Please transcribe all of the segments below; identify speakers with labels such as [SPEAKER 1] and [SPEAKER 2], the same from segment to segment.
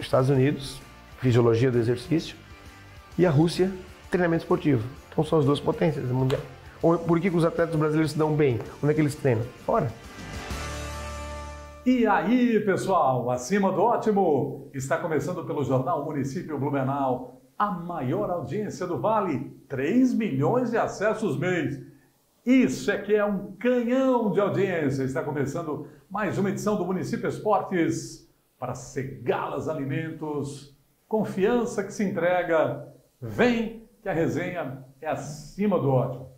[SPEAKER 1] Estados Unidos, fisiologia do exercício, e a Rússia, treinamento esportivo. Então são as duas potências mundiais. Por que os atletas brasileiros se dão bem? Onde é que eles treinam? Fora.
[SPEAKER 2] E aí, pessoal, acima do ótimo, está começando pelo Jornal Município Blumenau, a maior audiência do Vale, 3 milhões de acessos mês. Isso é que é um canhão de audiência. Está começando mais uma edição do Município Esportes para Segalas Alimentos. Confiança que se entrega. Vem que a resenha é acima do ótimo.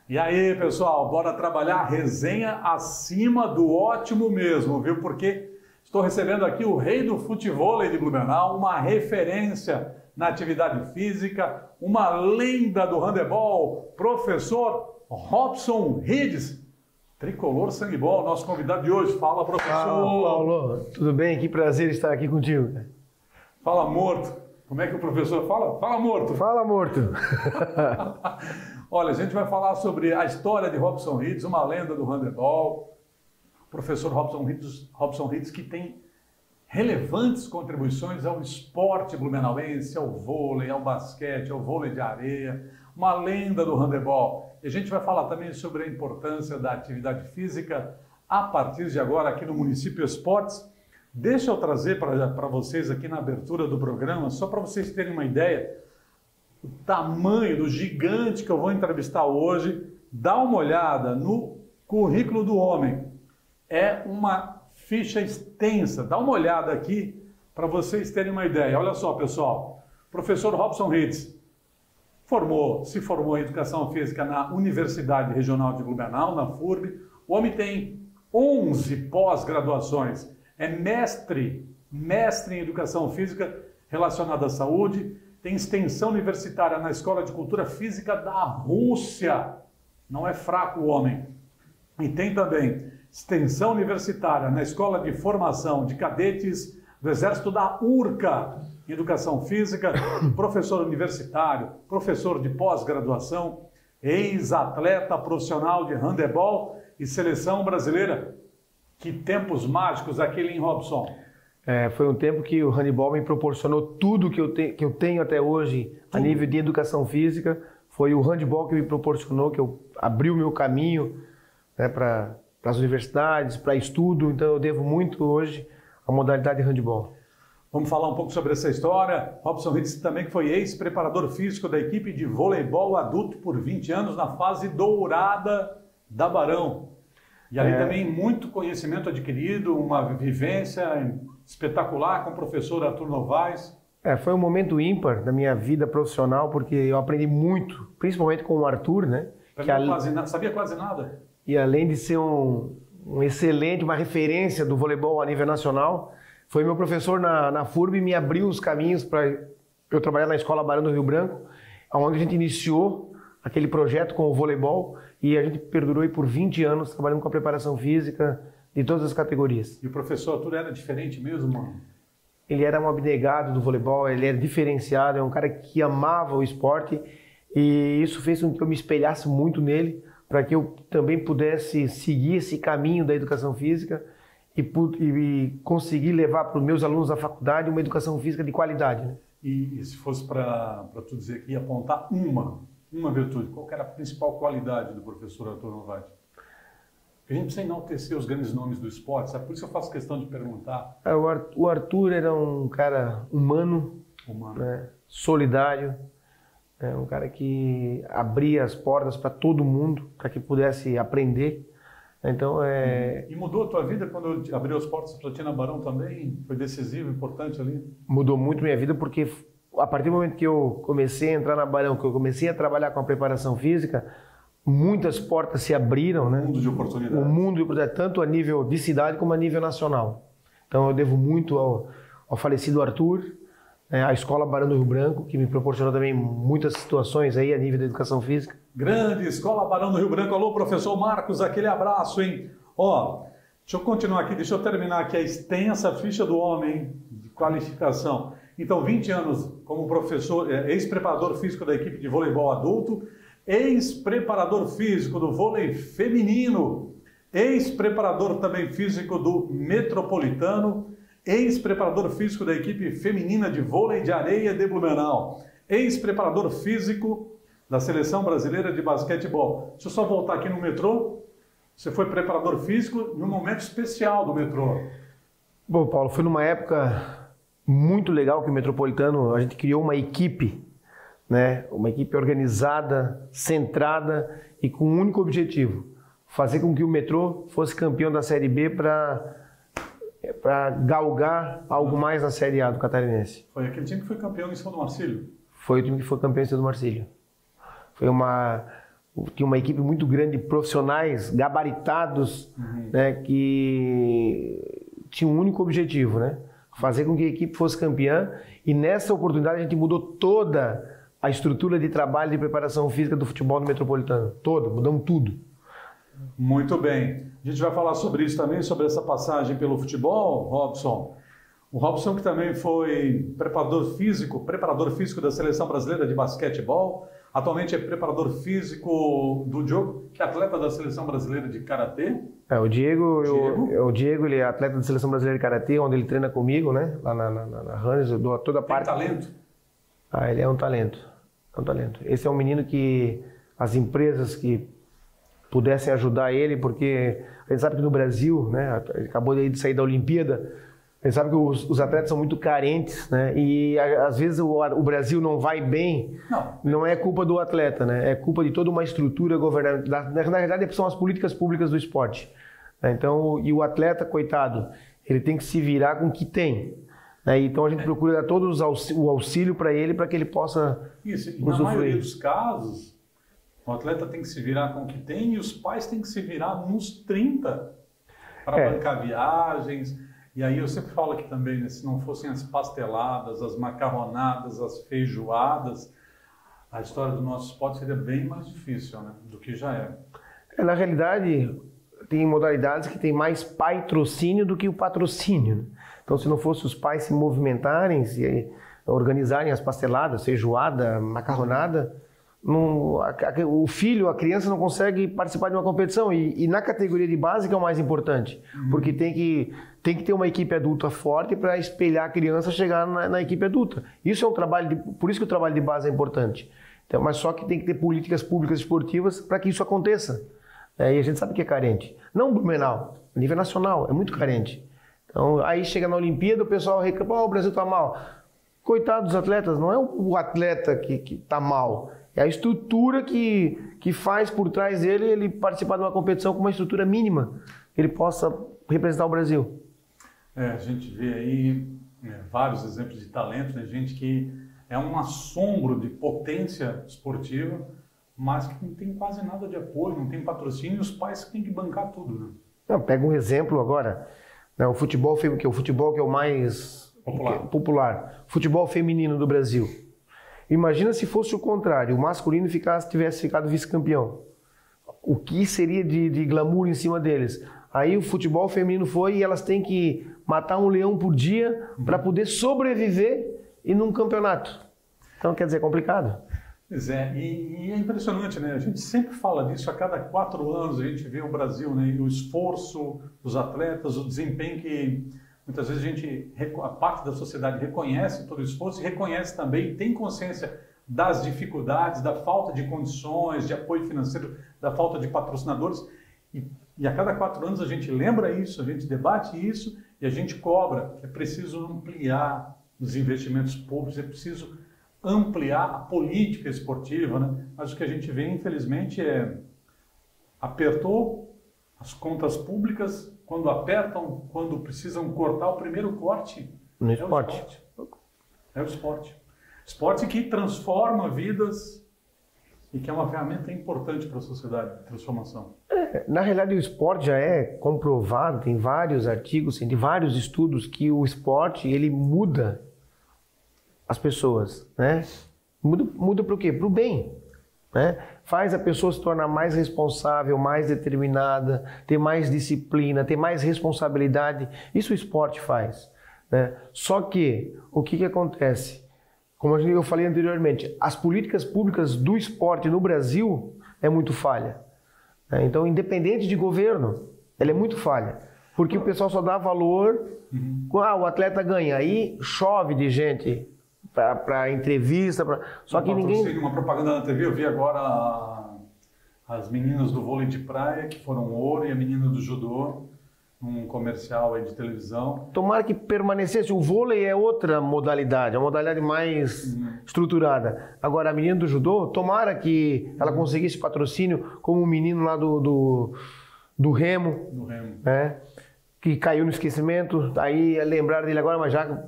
[SPEAKER 2] E aí, pessoal, bora trabalhar resenha acima do ótimo mesmo, viu? Porque estou recebendo aqui o rei do futevôlei de Blumenau, uma referência na atividade física, uma lenda do handebol, professor Robson Rides, tricolor sangue bom, nosso convidado de hoje. Fala, professor.
[SPEAKER 1] Fala, Paulo. Tudo bem? Que prazer estar aqui contigo.
[SPEAKER 2] Fala, morto. Como é que o professor fala? Fala, morto.
[SPEAKER 1] Fala, morto.
[SPEAKER 2] Olha, a gente vai falar sobre a história de Robson Rides, uma lenda do handebol. O professor Robson Rides, que tem relevantes contribuições ao esporte blumenauense, ao vôlei, ao basquete, ao vôlei de areia, uma lenda do handebol. E a gente vai falar também sobre a importância da atividade física a partir de agora aqui no Município Esportes. Deixa eu trazer para vocês aqui na abertura do programa, só para vocês terem uma ideia, o tamanho do gigante que eu vou entrevistar hoje. Dá uma olhada no currículo do homem. É uma ficha extensa. Dá uma olhada aqui para vocês terem uma ideia. Olha só, pessoal. Professor Robson Rides se formou em Educação Física na Universidade Regional de Blumenau, na FURB. O homem tem 11 pós-graduações. É mestre em Educação Física relacionada à saúde. Tem extensão universitária na Escola de Cultura Física da Rússia. Não é fraco o homem. E tem também extensão universitária na Escola de Formação de Cadetes do Exército da URCA, em Educação Física, professor universitário, professor de pós-graduação, ex-atleta profissional de handebol e seleção brasileira. Que tempos mágicos aquele em Robson.
[SPEAKER 1] Foi um tempo que o handebol me proporcionou tudo que eu tenho até hoje a nível de educação física. Foi o handebol que me proporcionou, que eu abriu o meu caminho, né, para as universidades, para estudo. Então eu devo muito hoje à modalidade de handebol.
[SPEAKER 2] Vamos falar um pouco sobre essa história. Robson Rides também que foi ex-preparador físico da equipe de voleibol adulto por 20 anos na fase dourada da Barão. E ali também muito conhecimento adquirido, uma vivência espetacular com o professor Arthur Novaes.
[SPEAKER 1] Foi um momento ímpar da minha vida profissional, porque eu aprendi muito, principalmente com o Arthur, né?
[SPEAKER 2] Sabia quase nada.
[SPEAKER 1] E além de ser um excelente, uma referência do voleibol a nível nacional, foi meu professor na FURB e me abriu os caminhos para eu trabalhar na Escola Barão do Rio Branco, onde a gente iniciou aquele projeto com o voleibol e a gente perdurou aí por 20 anos trabalhando com a preparação física de todas as categorias.
[SPEAKER 2] E o professor Arthur era diferente mesmo, mano?
[SPEAKER 1] Ele era um abnegado do voleibol, ele era diferenciado, é um cara que amava o esporte e isso fez com que eu me espelhasse muito nele para que eu também pudesse seguir esse caminho da educação física e conseguir levar para os meus alunos da faculdade uma educação física de qualidade, né?
[SPEAKER 2] E se fosse para tu dizer aqui, apontar uma virtude, qual que era a principal qualidade do professor Arthur Novaes? A gente precisa enaltecer os grandes nomes do esporte, sabe? Por isso eu faço questão de perguntar.
[SPEAKER 1] O Arthur era um cara humano. Né? Solidário, um cara que abria as portas para todo mundo, para que pudesse aprender. Então,
[SPEAKER 2] E mudou a tua vida quando abriu as portas para ti na Barão também? Foi decisivo, importante ali?
[SPEAKER 1] Mudou muito minha vida porque a partir do momento que eu comecei a entrar na Barão, que eu comecei a trabalhar com a preparação física, muitas portas se abriram, né?
[SPEAKER 2] Um mundo de oportunidades.
[SPEAKER 1] Um mundo de oportunidades, tanto a nível de cidade como a nível nacional. Então eu devo muito ao falecido Arthur, a Escola Barão do Rio Branco, que me proporcionou também muitas situações aí a nível da educação física.
[SPEAKER 2] Grande Escola Barão do Rio Branco. Alô, professor Marcos, aquele abraço, hein? Deixa eu continuar aqui, deixa eu terminar aqui a extensa ficha do homem de qualificação. Então, 20 anos como professor, ex-preparador físico da equipe de voleibol adulto, ex-preparador físico do vôlei feminino, ex-preparador também físico do Metropolitano, ex-preparador físico da equipe feminina de vôlei de areia de Blumenau, ex-preparador físico da Seleção Brasileira de Basquetebol. Deixa eu só voltar aqui no metrô. Você foi preparador físico num momento especial do metrô.
[SPEAKER 1] Bom, Paulo, foi numa época muito legal que o Metropolitano, a gente criou uma equipe, né? Uma equipe organizada, centrada e com um único objetivo: fazer com que o metrô fosse campeão da Série B para galgar algo mais na Série A do Catarinense.
[SPEAKER 2] Foi aquele time que foi campeão em São do Marcílio?
[SPEAKER 1] Foi o time que foi campeão em São do Marcílio. Tinha uma equipe muito grande de profissionais gabaritados, né, que tinha um único objetivo, né? Fazer com que a equipe fosse campeã, e nessa oportunidade a gente mudou toda a estrutura de trabalho de preparação física do futebol no Metropolitano. Toda, mudamos tudo.
[SPEAKER 2] Muito bem. A gente vai falar sobre isso também, sobre essa passagem pelo futebol, Robson. O Robson, que também foi preparador físico da Seleção Brasileira de Basquetebol, atualmente é preparador físico do Diogo, que é atleta da Seleção Brasileira de Karatê.
[SPEAKER 1] O Diego, ele é atleta da Seleção Brasileira de Karatê, onde ele treina comigo, né? Lá na Hannes, eu dou toda a parte.
[SPEAKER 2] Tem talento?
[SPEAKER 1] Ele é um talento. É um talento. Esse é um menino que as empresas que pudessem ajudar ele, porque a gente sabe que no Brasil, né? Ele acabou de sair da Olimpíada. A gente sabe que os atletas são muito carentes, né? E às vezes o Brasil não vai bem, não é culpa do atleta, né? É culpa de toda uma estrutura governamental. Na verdade, são as políticas públicas do esporte. Então, e o atleta, coitado, ele tem que se virar com o que tem. Então a gente procura dar todo o auxílio para ele, para que ele possa
[SPEAKER 2] usufruir. Na maioria dos casos, o atleta tem que se virar com o que tem, e os pais têm que se virar nos 30 para bancar viagens. E aí eu sempre falo aqui também, né, se não fossem as pasteladas, as macarronadas, as feijoadas, a história do nosso esporte seria bem mais difícil, né, do que já é.
[SPEAKER 1] Na realidade, tem modalidades que tem mais patrocínio do que o patrocínio, né? Então, se não fosse os pais se movimentarem, se organizarem as pasteladas, feijoada, macarronada, o filho, a criança não consegue participar de uma competição. E na categoria de base que é o mais importante, porque tem que ter uma equipe adulta forte para espelhar a criança chegar na equipe adulta. Isso é um trabalho, por isso que o trabalho de base é importante. Então, mas só que tem que ter políticas públicas esportivas para que isso aconteça. E a gente sabe que é carente. Não Blumenau, a nível nacional, é muito carente. Então, aí chega na Olimpíada, o pessoal reclama: o Brasil está mal. Coitado dos atletas, não é o atleta que está mal. É a estrutura que faz por trás dele ele participar de uma competição com uma estrutura mínima, que ele possa representar o Brasil.
[SPEAKER 2] A gente vê aí vários exemplos de talento, né? Gente que é um assombro de potência esportiva, mas que não tem quase nada de apoio, não tem patrocínio, e os pais têm que bancar tudo, né?
[SPEAKER 1] Pega um exemplo agora, né? O futebol que é o mais popular, futebol feminino do Brasil. Imagina se fosse o contrário, o masculino tivesse ficado vice-campeão. O que seria de glamour em cima deles? Aí o futebol feminino foi e elas têm que matar um leão por dia para poder sobreviver e num campeonato. Então, quer dizer, é complicado.
[SPEAKER 2] Pois é, e é impressionante, né? A gente sempre fala disso, a cada 4 anos a gente vê o Brasil, né? E o esforço dos atletas, o desempenho que muitas vezes a parte da sociedade reconhece todo o esforço e reconhece também, tem consciência das dificuldades, da falta de condições, de apoio financeiro, da falta de patrocinadores. E a cada 4 anos a gente lembra isso, a gente debate isso e a gente cobra. É preciso ampliar os investimentos públicos, é preciso ampliar a política esportiva, né? Mas o que a gente vê, infelizmente, apertou as contas públicas. Quando apertam, quando precisam cortar, o primeiro corte
[SPEAKER 1] no esporte.
[SPEAKER 2] É o esporte. Esporte que transforma vidas e que é uma ferramenta importante para a sociedade de transformação.
[SPEAKER 1] Na realidade, o esporte já é comprovado, tem vários artigos, tem vários estudos que o esporte ele muda as pessoas, né? Muda para o quê? Para o bem. Né? Faz a pessoa se tornar mais responsável, mais determinada, ter mais disciplina, ter mais responsabilidade. Isso o esporte faz. Né? Só que, o que acontece? Como eu falei anteriormente, as políticas públicas do esporte no Brasil é muito falha. Né? Então, independente de governo, ela é muito falha. Porque o pessoal só dá valor o atleta ganha. Aí chove de gente para entrevista. Só que ninguém...
[SPEAKER 2] Uma propaganda na TV, eu vi agora as meninas do vôlei de praia, que foram ouro, e a menina do judô, num comercial aí de televisão.
[SPEAKER 1] Tomara que permanecesse. O vôlei é outra modalidade, é uma modalidade mais estruturada. Agora, a menina do judô, tomara que ela conseguisse patrocínio, como o menino lá do remo.
[SPEAKER 2] Do remo.
[SPEAKER 1] Né? Que caiu no esquecimento. Aí lembraram dele agora, mas já...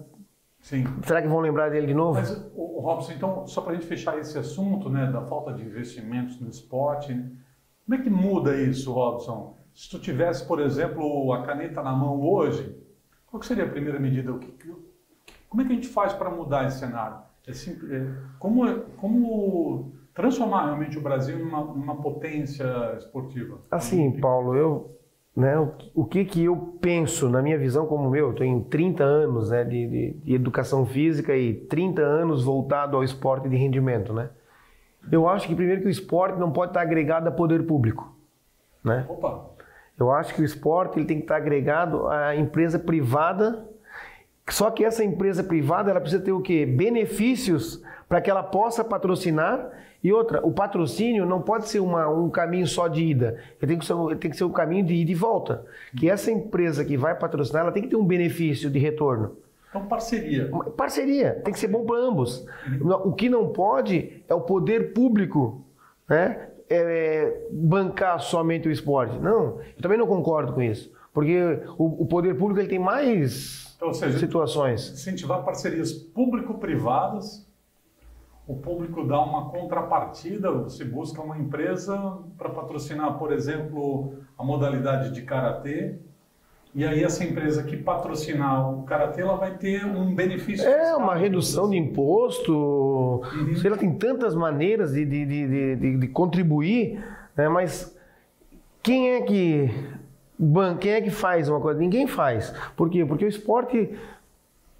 [SPEAKER 2] Sim.
[SPEAKER 1] Será que vão lembrar dele de novo?
[SPEAKER 2] Mas, o Robson, então, só para a gente fechar esse assunto, né, da falta de investimentos no esporte, né? Como é que muda isso, Robson? Se tu tivesse, por exemplo, a caneta na mão hoje, qual que seria a primeira medida? Como é que a gente faz para mudar esse cenário? Como transformar realmente o Brasil numa potência esportiva?
[SPEAKER 1] Assim, Paulo, o que eu penso, na minha visão como eu tenho 30 anos de educação física e 30 anos voltado ao esporte de rendimento, né? Eu acho que primeiro que o esporte não pode estar agregado a poder público, né?
[SPEAKER 2] Opa!
[SPEAKER 1] Eu acho que o esporte ele tem que estar agregado à empresa privada, só que essa empresa privada ela precisa ter o quê? Benefícios para que ela possa patrocinar. E outra, o patrocínio não pode ser um caminho só de ida, ele tem que ser um caminho de ida e volta. Que essa empresa que vai patrocinar, ela tem que ter um benefício de retorno.
[SPEAKER 2] Então, parceria.
[SPEAKER 1] Parceria, tem que ser bom para ambos. O que não pode é o poder público, né, bancar somente o esporte. Não, eu também não concordo com isso. Porque o poder público ele tem mais situações.
[SPEAKER 2] Incentivar parcerias público-privadas. O público dá uma contrapartida, você busca uma empresa para patrocinar, por exemplo, a modalidade de karatê, e aí essa empresa que patrocinar o karatê, ela vai ter um benefício fiscal,
[SPEAKER 1] uma redução de imposto, sei lá, tem tantas maneiras de contribuir, né? Mas quem é que faz uma coisa? Ninguém faz. Por quê? Porque o esporte...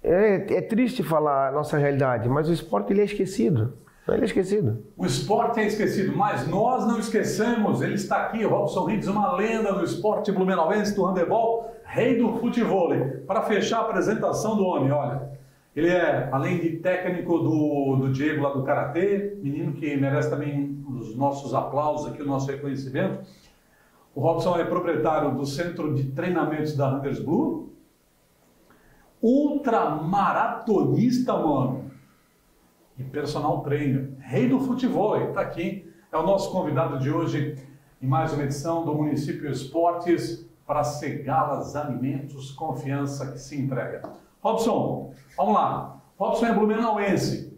[SPEAKER 1] É triste falar a nossa realidade, mas o esporte ele é esquecido. Ele é esquecido.
[SPEAKER 2] O esporte é esquecido, mas nós não esquecemos. Ele está aqui, Robson Rittes, uma lenda do esporte blumenauense, do handebol, rei do futevôlei. Para fechar a apresentação do homem, olha, ele é, além de técnico do Diego lá do Karatê, menino que merece também os nossos aplausos aqui, o nosso reconhecimento. O Robson é proprietário do Centro de Treinamentos da Runners Blue, ultramaratonista, mano, e personal trainer, rei do futevôlei, tá aqui, é o nosso convidado de hoje em mais uma edição do Município Esportes para Segalas Alimentos, confiança que se entrega. Robson, vamos lá, Robson é blumenauense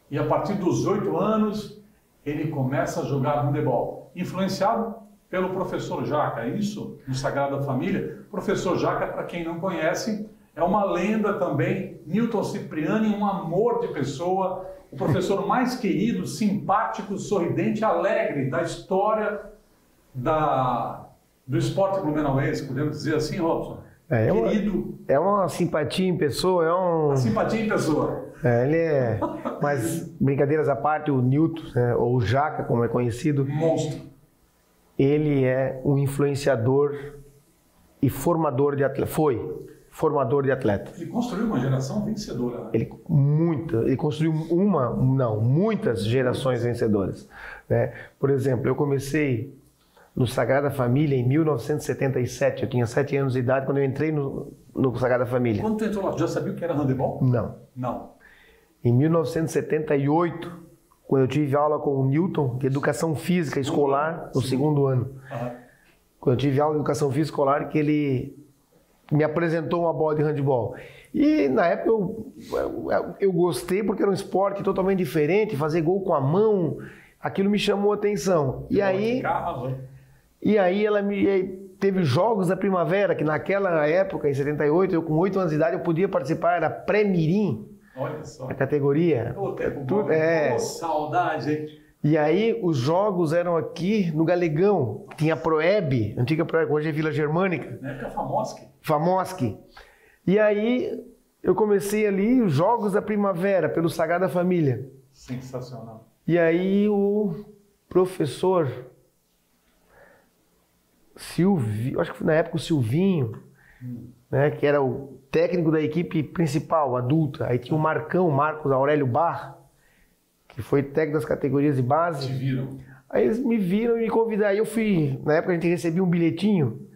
[SPEAKER 2] e a partir dos 8 anos ele começa a jogar handebol, influenciado pelo professor Jaca, isso? No Sagrada Família. Professor Jaca, para quem não conhece, é uma lenda também, Newton Cipriani, um amor de pessoa, o professor mais querido, simpático, sorridente, alegre da história do esporte blumenauense, podemos dizer assim, Robson? Querido.
[SPEAKER 1] É uma simpatia em pessoa,
[SPEAKER 2] Uma simpatia em pessoa.
[SPEAKER 1] Ele é... Mas, brincadeiras à parte, o Newton, ou o Jaca, como é conhecido...
[SPEAKER 2] Monstro.
[SPEAKER 1] Ele é um influenciador e formador de atleta. Formador de atleta.
[SPEAKER 2] Ele construiu uma geração vencedora. Né?
[SPEAKER 1] Ele construiu muitas gerações vencedoras. Né? Por exemplo, eu comecei no Sagrada Família em 1977. Eu tinha 7 anos de idade quando eu entrei no Sagrada Família.
[SPEAKER 2] Quando tu entrou lá, tu já sabia o que era handebol?
[SPEAKER 1] Não. Em 1978, quando eu tive aula com o Newton, de Educação Física Escolar, no segundo ano. Quando eu tive aula de Educação Física Escolar, que ele... me apresentou uma bola de handebol. E na época eu gostei porque era um esporte totalmente diferente, fazer gol com a mão, aquilo me chamou a atenção. E aí ela teve jogos da primavera, que naquela época, em 78, eu com 8 anos de idade, eu podia participar, era pré-mirim, a categoria.
[SPEAKER 2] Saudade, hein?
[SPEAKER 1] E aí os jogos eram aqui no Galegão, tinha a Proeb, antiga Proeb, hoje é Vila Germânica.
[SPEAKER 2] Na época Famosc.
[SPEAKER 1] Famosc. E aí eu comecei ali os Jogos da Primavera, pelo Sagrada Família.
[SPEAKER 2] Sensacional.
[SPEAKER 1] E aí o professor Silvio, acho que na época o Silvinho, né, que era o técnico da equipe principal, adulta. Aí tinha o Marcos Aurélio Barra, que foi técnico das categorias de base.
[SPEAKER 2] Te viram?
[SPEAKER 1] Aí eles me viram e me convidaram. Aí eu fui, na época a gente recebia um bilhetinho,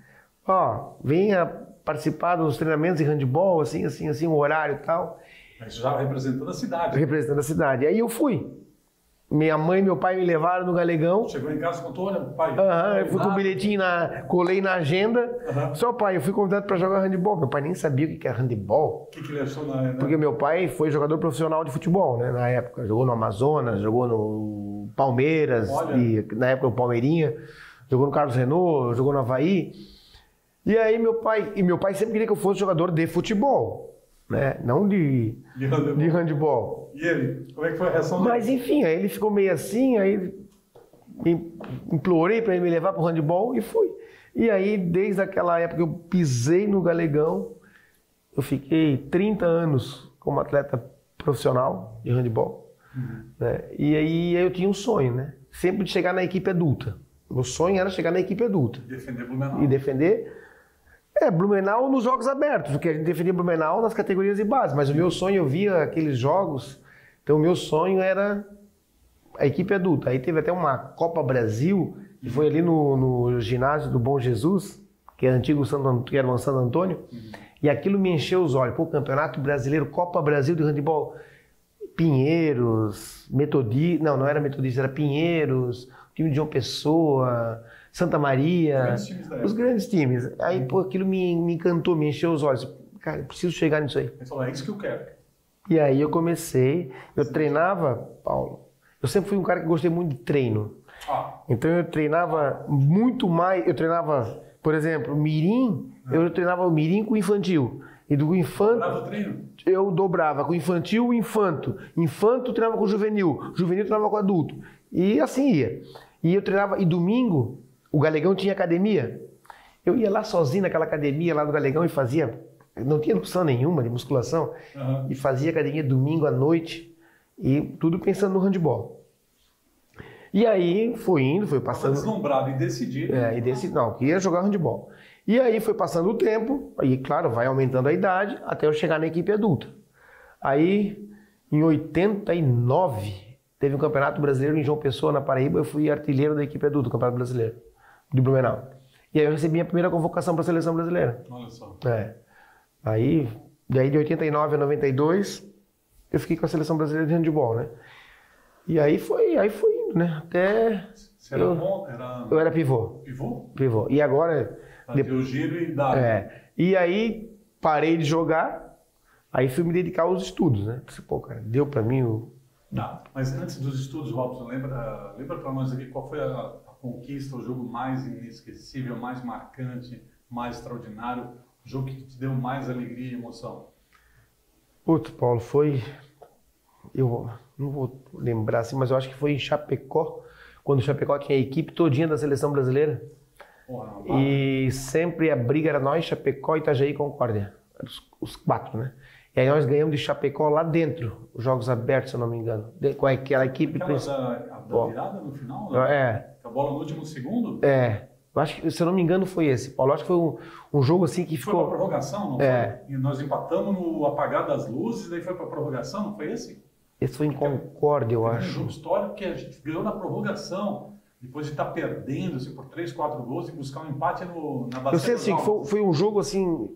[SPEAKER 1] ó, venha participar dos treinamentos de handebol, assim, um horário e tal.
[SPEAKER 2] Mas já representando a cidade.
[SPEAKER 1] Representando a cidade. Aí eu fui. Minha mãe e meu pai me levaram no Galegão.
[SPEAKER 2] Chegou em casa e contou, olha, pai.
[SPEAKER 1] Eu fui com o bilhetinho, colei na agenda. Só, pai, eu fui convidado para jogar handebol. Meu pai nem sabia o que era handebol.
[SPEAKER 2] O que ele achou na época?
[SPEAKER 1] Porque meu pai foi jogador profissional de futebol, né, na época. Jogou no Amazonas, jogou no Palmeiras, e, na época o Palmeirinha. Jogou no Carlos Renault, jogou no Avaí. E aí meu pai sempre queria que eu fosse jogador de futebol. Né? Não de handebol.
[SPEAKER 2] E ele? Como é que foi a reação dele?
[SPEAKER 1] Mas enfim, aí ele ficou meio assim, aí implorei para ele me levar para o handebol e fui. E aí, desde aquela época que eu pisei no Galegão, eu fiquei 30 anos como atleta profissional de handebol. Né? E aí eu tinha um sonho, né? Sempre de chegar na equipe adulta. Meu sonho era chegar na equipe adulta.
[SPEAKER 2] Defender Blumenau.
[SPEAKER 1] E defender... Blumenau nos jogos abertos, porque a gente defendia Blumenau nas categorias de base, mas o meu sonho, eu via aqueles jogos, então o meu sonho era a equipe adulta. Aí teve até uma Copa Brasil, que foi ali no ginásio do Bom Jesus, que era antigo que era o Santo Antônio, e aquilo me encheu os olhos. Pô, Campeonato Brasileiro, Copa Brasil de handebol, Pinheiros, Metodista, não era Metodista, era Pinheiros, time de João Pessoa... Santa Maria, os grandes times. Aí, pô, aquilo me encantou, me encheu os olhos. Cara, eu preciso chegar nisso aí.
[SPEAKER 2] Ele falou, é isso que eu quero.
[SPEAKER 1] E aí eu comecei, eu treinava, Paulo, eu sempre fui um cara que gostei muito de treino. Então eu treinava muito mais, por exemplo, mirim, eu treinava o mirim com o infantil. E do infanto,
[SPEAKER 2] dobrava o treino?
[SPEAKER 1] Eu dobrava com o infantil o infanto. Infanto eu treinava com o juvenil, juvenil eu treinava com o adulto. E assim ia. E eu treinava, e domingo, o Galegão tinha academia. Eu ia lá sozinho naquela academia lá do Galegão e fazia, não tinha noção nenhuma de musculação, e fazia academia domingo à noite, e tudo pensando no handebol. E aí foi passando...
[SPEAKER 2] Deslumbrado e decidido.
[SPEAKER 1] Não, que ia jogar handebol. E aí foi passando o tempo, aí claro, vai aumentando a idade, até eu chegar na equipe adulta. Aí, em 89, teve um campeonato brasileiro em João Pessoa, na Paraíba, eu fui artilheiro da equipe adulta do campeonato brasileiro. De Blumenau. E aí eu recebi a primeira convocação para a seleção brasileira.
[SPEAKER 2] Olha só.
[SPEAKER 1] Aí de 89 a 92, eu fiquei com a seleção brasileira de handebol, né? E aí foi indo, né? Até...
[SPEAKER 2] Você era bom?
[SPEAKER 1] Eu era pivô.
[SPEAKER 2] Pivô?
[SPEAKER 1] Pivô. E agora...
[SPEAKER 2] Fazia o giro e dava.
[SPEAKER 1] E aí parei de jogar, aí fui me dedicar aos estudos, né? Pô, cara, deu para mim o...
[SPEAKER 2] Tá. Mas antes dos estudos, Robson, lembra para nós aqui qual foi a conquista, o jogo mais inesquecível, mais marcante, mais extraordinário, o jogo que te deu mais alegria e emoção?
[SPEAKER 1] Putz, Paulo, foi... Eu não vou lembrar assim, mas eu acho que foi em Chapecó, quando o Chapecó tinha a equipe todinha da seleção brasileira. E sempre a briga era nós, Chapecó, Itajaí e Concórdia. Os quatro, né? E aí nós ganhamos de Chapecó lá dentro, os jogos abertos, se eu não me engano. Com aquela equipe...
[SPEAKER 2] Da virada no final?
[SPEAKER 1] Né?
[SPEAKER 2] A bola no último segundo?
[SPEAKER 1] Eu acho que, se eu não me engano, foi esse, Paulo. Eu acho que foi um jogo assim que ficou...
[SPEAKER 2] Foi para prorrogação, não foi? E nós empatamos no apagar das luzes, daí foi para prorrogação, não foi esse?
[SPEAKER 1] Esse foi em Concórdia, eu acho.
[SPEAKER 2] Foi um jogo histórico que a gente ganhou na prorrogação, depois de estar perdendo assim, por 3, 4 gols e buscar um empate na bacia.
[SPEAKER 1] Eu sei assim, que foi um jogo assim...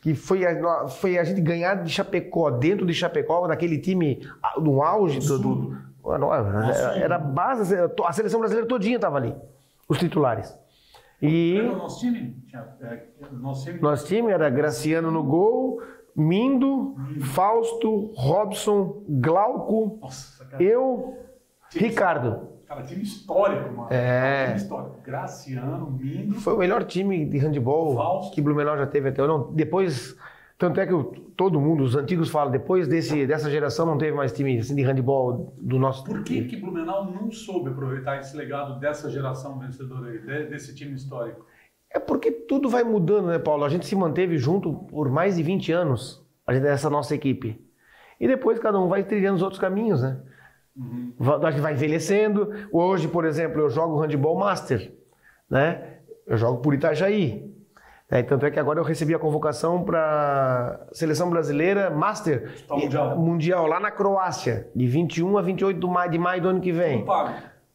[SPEAKER 1] que foi a gente ganhar de Chapecó, dentro de Chapecó, naquele time no auge era a base, a seleção brasileira todinha estava ali, os titulares. E
[SPEAKER 2] o nosso time?
[SPEAKER 1] Nosso time era Graciano no gol, Mindo, Fausto, Robson, Glauco, eu, Ricardo.
[SPEAKER 2] Cara, time histórico, mano. Time histórico. Graciano, Mindo.
[SPEAKER 1] Foi o melhor time de handebol que Blumenau já teve até. Depois, tanto é que todo mundo, os antigos falam, depois dessa geração não teve mais time assim, de handebol do nosso...
[SPEAKER 2] Por que Blumenau não soube aproveitar esse legado dessa geração vencedora aí, desse time histórico?
[SPEAKER 1] É porque tudo vai mudando, né, Paulo? A gente se manteve junto por mais de 20 anos, essa nossa equipe. E depois cada um vai trilhando os outros caminhos, né? A gente vai envelhecendo. Hoje, por exemplo, eu jogo handebol master, né? Eu jogo por Itajaí. Tanto é que agora eu recebi a convocação para Seleção Brasileira Master Mundial lá na Croácia, de 21 a 28 de maio do ano que vem.
[SPEAKER 2] Tudo pago.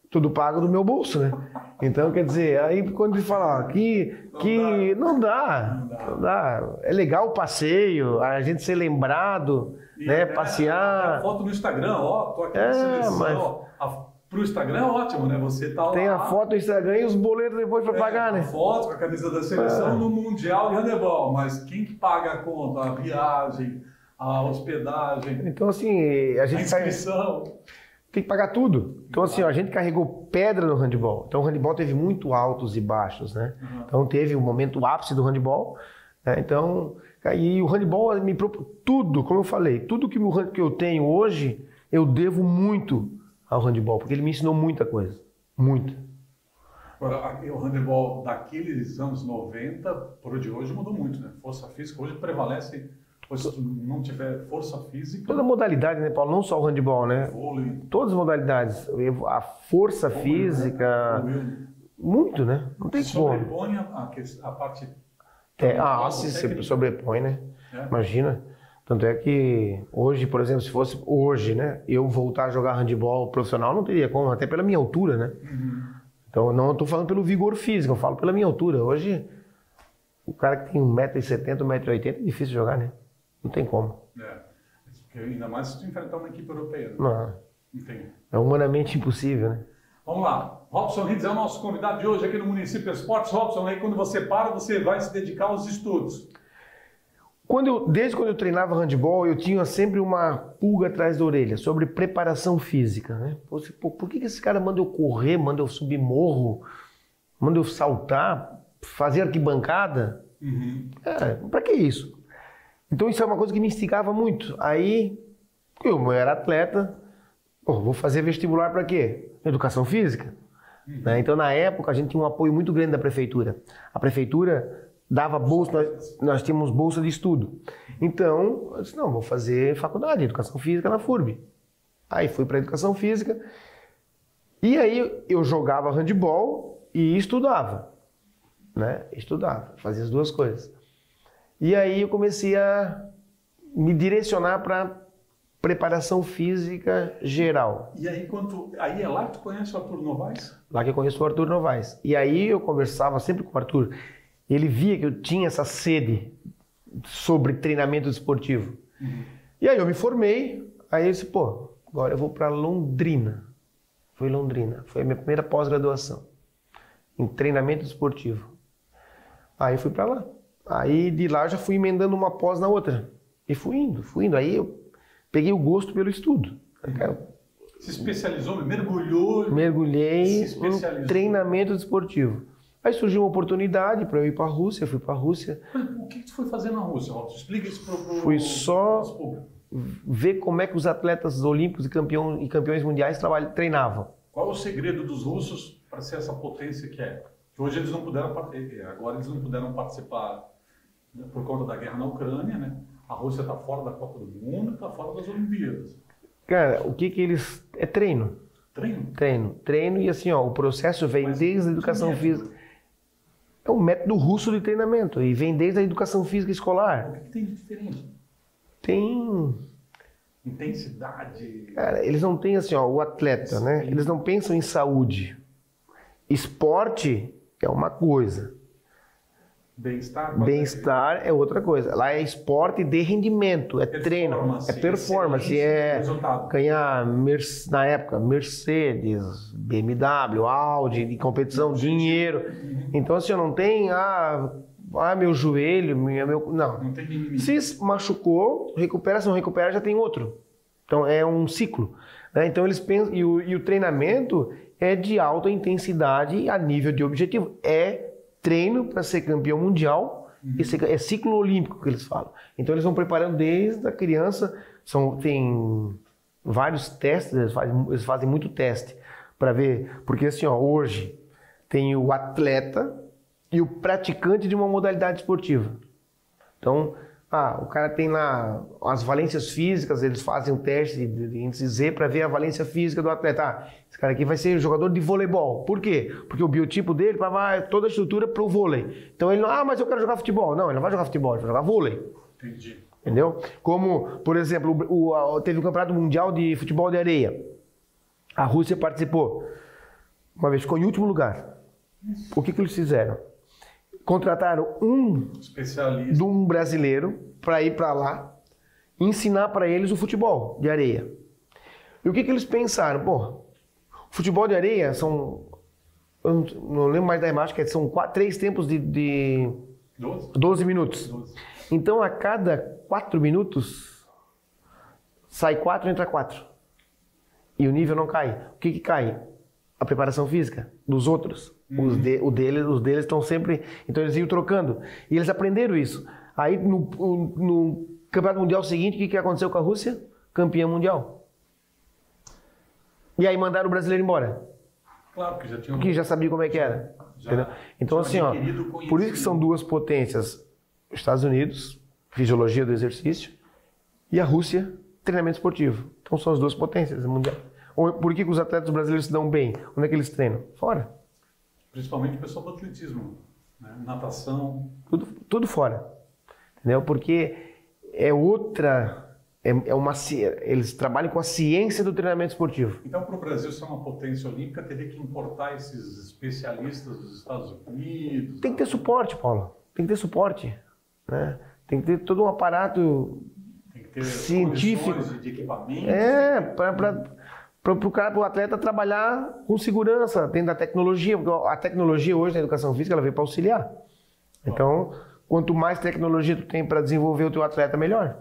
[SPEAKER 1] Tudo pago do meu bolso, né? Então, quer dizer, aí quando ele fala que não dá. É legal o passeio, a gente ser lembrado, né? Passear.
[SPEAKER 2] A foto no Instagram, ó, tô aqui na seleção. Pro Instagram é ótimo, né? Você tá lá.
[SPEAKER 1] Tem a foto no Instagram e os boletos depois para pagar, né?
[SPEAKER 2] A foto com a camisa da seleção no Mundial de Handebol. Mas quem que paga a conta? A viagem, a hospedagem.
[SPEAKER 1] Então, assim, a
[SPEAKER 2] inscrição.
[SPEAKER 1] Tem que pagar tudo. Então, assim, a gente carregou pedra no handebol. Então, o handebol teve muito altos e baixos, né? Então, teve o momento ápice do handebol. Né? Então, aí o handebol me propôs tudo, como eu falei, tudo que eu tenho hoje, eu devo muito ao handebol, porque ele me ensinou muita coisa. Muita.
[SPEAKER 2] Agora, o handebol daqueles anos 90 para o de hoje mudou muito, né? Força física hoje prevalece, se tu não tiver força física...
[SPEAKER 1] Toda modalidade, né, Paulo? Não só o handebol, né?
[SPEAKER 2] Vôlei.
[SPEAKER 1] Todas as modalidades. A força física...
[SPEAKER 2] Né?
[SPEAKER 1] Muito, né? Não tem como.
[SPEAKER 2] Sobrepõe a parte...
[SPEAKER 1] se sobrepõe, né? Imagina. Tanto é que hoje, por exemplo, se fosse hoje, né, eu voltar a jogar handebol profissional, não teria como, até pela minha altura, né? Então, não estou falando pelo vigor físico, eu falo pela minha altura. Hoje, o cara que tem 1,70 m, 1,80 m, é difícil jogar, né? Não tem como.
[SPEAKER 2] Porque ainda mais se tu enfrentar uma equipe europeia.
[SPEAKER 1] Não.
[SPEAKER 2] Entendi.
[SPEAKER 1] É humanamente impossível, né?
[SPEAKER 2] Vamos lá. Robson Rittes é o nosso convidado de hoje aqui no Município Esportes. Robson, aí quando você para, você vai se dedicar aos estudos.
[SPEAKER 1] Desde quando eu treinava handebol, eu tinha sempre uma pulga atrás da orelha sobre preparação física, né? Por que esse cara manda eu correr, manda eu subir morro, manda eu saltar, fazer arquibancada? Pra que isso? Então isso é uma coisa que me instigava muito. Aí, eu era atleta, vou fazer vestibular para quê? Educação física. Né? Então na época a gente tinha um apoio muito grande da prefeitura. A prefeitura dava bolsa, nós tínhamos bolsa de estudo. Então, eu disse, não, vou fazer faculdade de Educação Física na FURB. Aí fui para Educação Física, e aí eu jogava handebol e estudava. Né? Estudava, fazia as duas coisas. E aí eu comecei a me direcionar para preparação física geral.
[SPEAKER 2] E aí, aí é lá que tu conhece o Arthur Novaes?
[SPEAKER 1] Lá que eu conheço o Arthur Novaes. E aí eu conversava sempre com o Arthur. Ele via que eu tinha essa sede sobre treinamento esportivo. E aí eu me formei, aí eu disse, agora eu vou para Londrina. Foi Londrina, foi a minha primeira pós-graduação em treinamento esportivo. Aí fui para lá. Aí de lá eu já fui emendando uma pós na outra. E fui indo. Aí eu peguei o gosto pelo estudo.
[SPEAKER 2] Se especializou, mergulhou?
[SPEAKER 1] Mergulhei no treinamento esportivo. Aí surgiu uma oportunidade para eu ir para a Rússia, fui para a Rússia.
[SPEAKER 2] Mas o que tu foi fazer na Rússia, Robson? Explica isso para o
[SPEAKER 1] Fui só ver como é que os atletas olímpicos e campeões mundiais treinavam.
[SPEAKER 2] Qual é o segredo dos russos para ser essa potência que é? Que hoje eles não puderam, agora eles não puderam participar por conta da guerra na Ucrânia, né? A Rússia está fora da Copa do Mundo, está fora das Olimpíadas.
[SPEAKER 1] Cara, o que eles... É treino. Treino e assim, o processo vem desde a educação física. É um método russo de treinamento e vem desde a educação física escolar.
[SPEAKER 2] O que tem de diferente?
[SPEAKER 1] Tem...
[SPEAKER 2] Intensidade.
[SPEAKER 1] Cara, eles não têm assim, o atleta, né? Eles não pensam em saúde. Esporte é uma coisa. Bem-estar é outra coisa. Lá é esporte de rendimento, é treino, é performance, é ganhar, na época, Mercedes, BMW, Audi, de competição, dinheiro. Então, assim, não tem, meu joelho, não.
[SPEAKER 2] Não tem mimimi.
[SPEAKER 1] Se machucou, recupera, se não recupera, já tem outro. Então, é um ciclo. Né? Então, eles pensam, e o treinamento é de alta intensidade a nível de objetivo. É treino para ser campeão mundial, é ciclo olímpico que eles falam. Então eles vão preparando desde a criança, tem vários testes, eles fazem muito teste para ver, porque assim, hoje tem o atleta e o praticante de uma modalidade esportiva. Então O cara tem lá as valências físicas, eles fazem um teste de índice Z para ver a valência física do atleta. Esse cara aqui vai ser jogador de voleibol. Por quê? Porque o biotipo dele vai toda a estrutura para o vôlei. Então ele não, mas eu quero jogar futebol. Não, ele não vai jogar futebol, ele vai jogar vôlei.
[SPEAKER 2] Entendi.
[SPEAKER 1] Entendeu? Como, por exemplo, teve o Campeonato Mundial de Futebol de Areia. A Rússia participou. Uma vez ficou em último lugar. O que eles fizeram? Contrataram um especialista, de um brasileiro, para ir para lá e ensinar para eles o futebol de areia. E o que eles pensaram? Futebol de areia são, eu não lembro mais da imagem, que são 3 tempos de 12 minutos. 12. Então, a cada 4 minutos, sai 4, entra 4. E o nível não cai. O que cai? A preparação física dos outros. Os deles estão sempre... Então eles iam trocando. E eles aprenderam isso. Aí no Campeonato Mundial seguinte, o que aconteceu com a Rússia? Campeã mundial. E aí mandaram o brasileiro embora.
[SPEAKER 2] Claro que já tinham...
[SPEAKER 1] Porque já sabia como é que era. Então assim, por isso que são duas potências. Os Estados Unidos, fisiologia do exercício, e a Rússia, treinamento esportivo. Então são as duas potências mundiais. Por que os atletas brasileiros se dão bem? Onde é que eles treinam? Fora.
[SPEAKER 2] Principalmente o pessoal do atletismo, né? Natação.
[SPEAKER 1] Tudo fora. Entendeu? Porque é outra... eles trabalham com a ciência do treinamento esportivo.
[SPEAKER 2] Então, para o Brasil ser uma potência olímpica, teria que importar esses especialistas dos Estados Unidos?
[SPEAKER 1] Tem que ter suporte, Paulo. Tem que ter suporte. Né? Tem que ter todo um aparato científico.
[SPEAKER 2] De equipamento.
[SPEAKER 1] Para o atleta trabalhar com segurança dentro da tecnologia, porque a tecnologia hoje na educação física ela veio para auxiliar. Então, quanto mais tecnologia tu tem para desenvolver o teu atleta, melhor.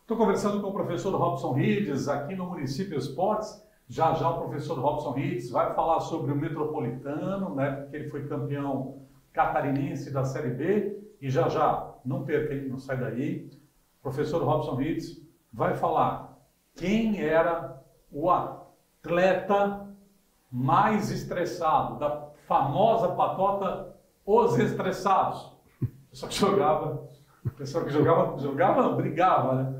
[SPEAKER 2] Estou conversando com o professor Robson Rides aqui no Município Esportes. Já o professor Robson Rides vai falar sobre o Metropolitano, né, porque ele foi campeão catarinense da Série B. E já, não perca, não sai daí. O professor Robson Rides vai falar quem era o atleta mais estressado, da famosa patota Os Estressados. Pessoal que jogava, não, brigava, né?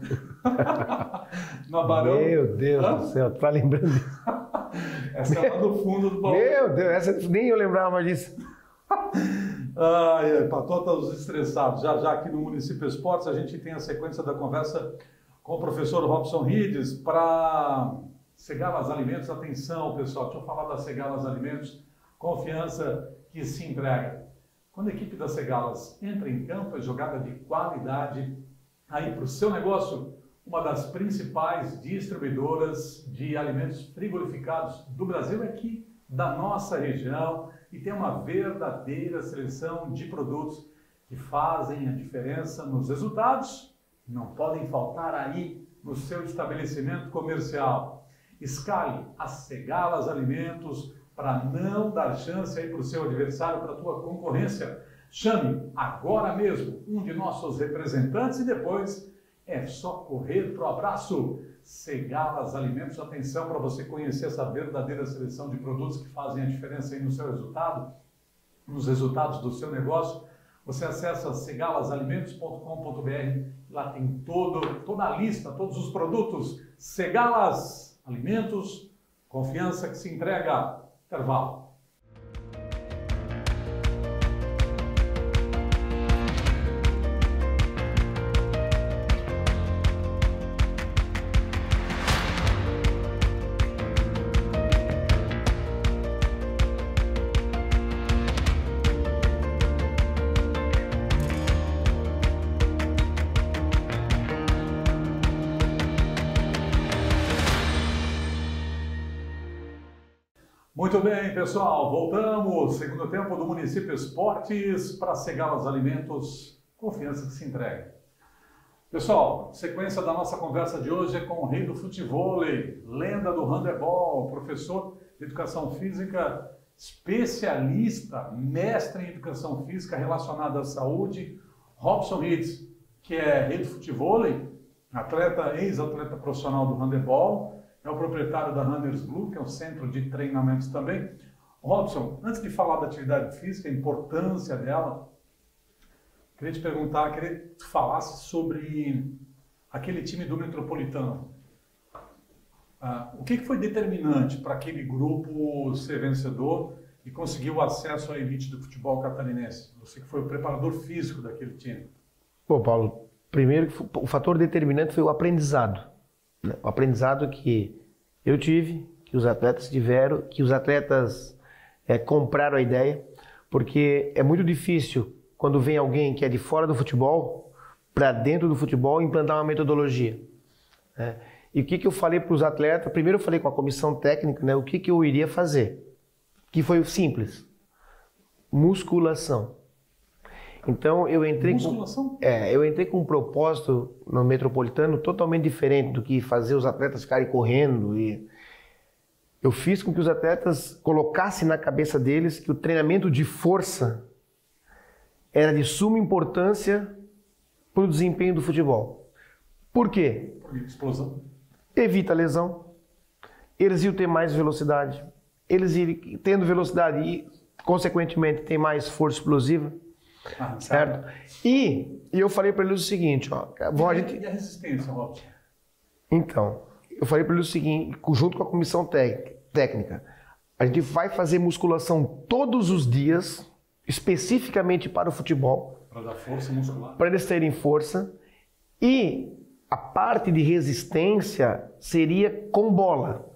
[SPEAKER 2] No Barão.
[SPEAKER 1] Meu Deus do céu, tu tá lembrando disso?
[SPEAKER 2] Essa é lá do fundo do baú.
[SPEAKER 1] Meu Deus, essa nem eu lembrava disso.
[SPEAKER 2] Patota Os Estressados. Já aqui no Município Esportes a gente tem a sequência da conversa com o professor Robson Rides para Segalas Alimentos. Atenção, pessoal, deixa eu falar da Segalas Alimentos, confiança que se entrega. Quando a equipe da Segalas entra em campo, é jogada de qualidade aí para o seu negócio, uma das principais distribuidoras de alimentos frigorificados do Brasil, aqui da nossa região, e tem uma verdadeira seleção de produtos que fazem a diferença nos resultados, não podem faltar aí no seu estabelecimento comercial. Escale a Segalas Alimentos para não dar chance aí para o seu adversário, para a tua concorrência. Chame agora mesmo um de nossos representantes e depois é só correr para o abraço. Segalas Alimentos, atenção para você conhecer essa verdadeira seleção de produtos que fazem a diferença aí no seu resultado, nos resultados do seu negócio. Você acessa segalasalimentos.com.br, lá tem toda a lista, todos os produtos. Segalas Alimentos, confiança que se entrega. Intervalo. Muito bem, pessoal, voltamos. Segundo tempo do Município Esportes para Segalas Alimentos, confiança que se entrega. Pessoal, sequência da nossa conversa de hoje é com o rei do futevôlei, lenda do handebol, professor de educação física, especialista, mestre em educação física relacionada à saúde, Robson Rides, que é rei do futevôlei, ex-atleta profissional do handebol, é o proprietário da Runners Blue, que é um centro de treinamentos também. Robson, antes de falar da atividade física, a importância dela, Queria te perguntar, queria que tu falasse sobre aquele time do Metropolitano. O que foi determinante para aquele grupo ser vencedor e conseguir o acesso à elite do futebol catarinense? Você que foi o preparador físico daquele time.
[SPEAKER 1] Pô, Paulo, primeiro o fator determinante foi o aprendizado. Né? O aprendizado que eu tive, que os atletas tiveram, que os atletas compraram a ideia, porque é muito difícil quando vem alguém que é de fora do futebol para dentro do futebol implantar uma metodologia. Né? E o que eu falei para os atletas? Primeiro eu falei com a comissão técnica, né, o que eu iria fazer, que foi simples: musculação. Então eu entrei com um propósito no Metropolitano totalmente diferente do que fazer os atletas ficarem correndo. E eu fiz com que os atletas colocassem na cabeça deles que o treinamento de força era de suma importância para o desempenho do futebol. Por quê?
[SPEAKER 2] Por explosão.
[SPEAKER 1] Evita lesão, eles iam ter mais velocidade, eles iam tendo velocidade e, consequentemente, tem mais força explosiva, certo? E eu falei para eles o seguinte, ó,
[SPEAKER 2] E a resistência, Robson?
[SPEAKER 1] Então, eu falei para eles o seguinte, junto com a comissão técnica, a gente vai fazer musculação todos os dias, especificamente para o futebol.
[SPEAKER 2] Para dar força muscular.
[SPEAKER 1] Para eles terem força. E a parte de resistência seria com bola.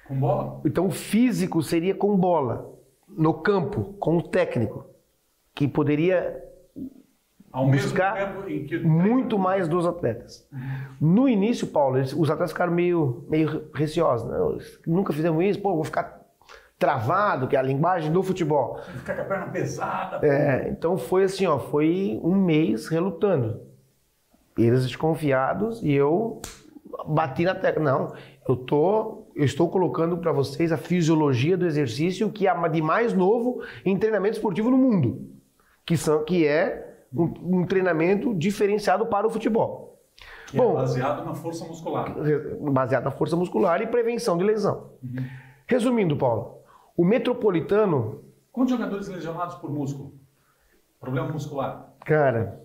[SPEAKER 2] Com bola?
[SPEAKER 1] Então o físico seria com bola, no campo, com o técnico, que poderia buscar muito mais dos atletas. No início, Paulo, os atletas ficaram meio receosos. Não, nunca fizemos isso, pô, vou ficar travado, que é a linguagem do futebol.
[SPEAKER 2] Ficar com a perna pesada.
[SPEAKER 1] Então foi assim, ó, foi um mês relutando. Eles desconfiados e eu bati na tecla. Não, eu estou colocando para vocês a fisiologia do exercício que há de mais novo em treinamento esportivo no mundo, que é um treinamento diferenciado para o futebol.
[SPEAKER 2] Bom, baseado na força muscular.
[SPEAKER 1] Baseado na força muscular e prevenção de lesão. Resumindo, Paulo, o Metropolitano...
[SPEAKER 2] Quantos jogadores lesionados por músculo? Problema muscular?
[SPEAKER 1] Cara...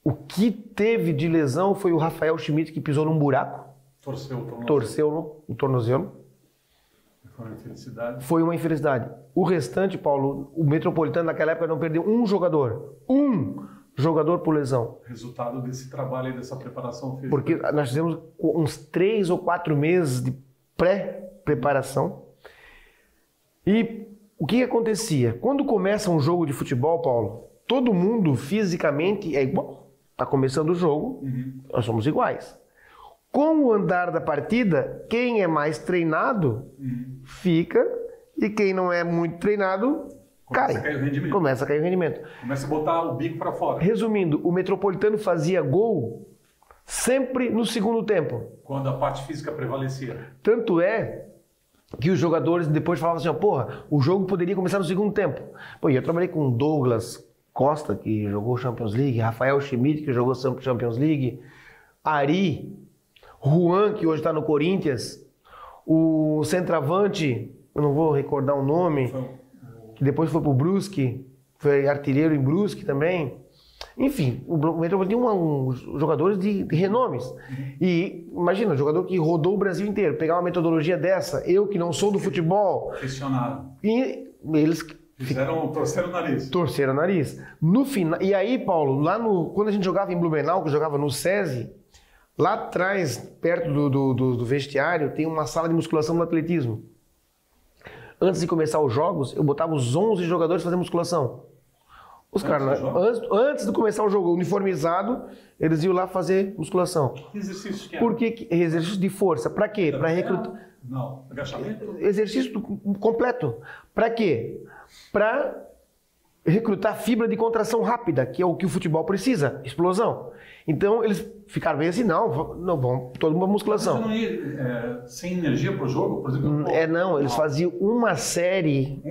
[SPEAKER 1] O que teve de lesão foi o Rafael Schmidt, que pisou num buraco. Torceu o tornozelo.
[SPEAKER 2] Foi uma infelicidade.
[SPEAKER 1] Foi uma infelicidade. O restante, Paulo, o Metropolitano naquela época não perdeu um jogador. Um jogador por lesão.
[SPEAKER 2] Resultado desse trabalho e dessa preparação física.
[SPEAKER 1] Porque nós fizemos uns 3 ou 4 meses de pré-preparação. E o que acontecia? Quando começa um jogo de futebol, Paulo, todo mundo fisicamente é igual. Está começando o jogo, nós somos iguais. Com o andar da partida, quem é mais treinado fica e quem não é muito treinado
[SPEAKER 2] começa a cair o rendimento.
[SPEAKER 1] Começa a cair o rendimento.
[SPEAKER 2] Começa a botar o bico para fora.
[SPEAKER 1] Resumindo, o Metropolitano fazia gol sempre no segundo tempo.
[SPEAKER 2] Quando a parte física prevalecia.
[SPEAKER 1] Tanto é que os jogadores depois falavam assim, porra, o jogo poderia começar no segundo tempo. Pô, eu trabalhei com Douglas Costa, que jogou Champions League, Rafael Schmidt, que jogou Champions League, Ari, Juan, que hoje está no Corinthians, o centroavante, eu não vou recordar o nome, que depois foi para o Brusque, foi artilheiro em Brusque também. Enfim, o Metropolitano tinha jogadores de renomes. E imagina, um jogador que rodou o Brasil inteiro, pegar uma metodologia dessa, eu que não sou do futebol.
[SPEAKER 2] Questionaram.
[SPEAKER 1] E eles...
[SPEAKER 2] Torceram o nariz.
[SPEAKER 1] Torceram o nariz. No final, e aí, Paulo, quando a gente jogava em Blumenau, que eu jogava no SESI, lá atrás, perto do vestiário, tem uma sala de musculação do atletismo. Antes de começar os jogos, eu botava os 11 jogadores fazer musculação. Os caras, antes de começar o jogo uniformizado, eles iam lá fazer musculação.
[SPEAKER 2] Que exercício que é?
[SPEAKER 1] Porque exercício de força. Para quê? Para recrutar.
[SPEAKER 2] Não, agachamento?
[SPEAKER 1] Exercício completo. Para quê? Para recrutar fibra de contração rápida, que é o que o futebol precisa, explosão. Então eles ficaram bem assim, não vão toda uma musculação.
[SPEAKER 2] Mas você não ia sem energia para o jogo, por exemplo?
[SPEAKER 1] Não, eles faziam uma série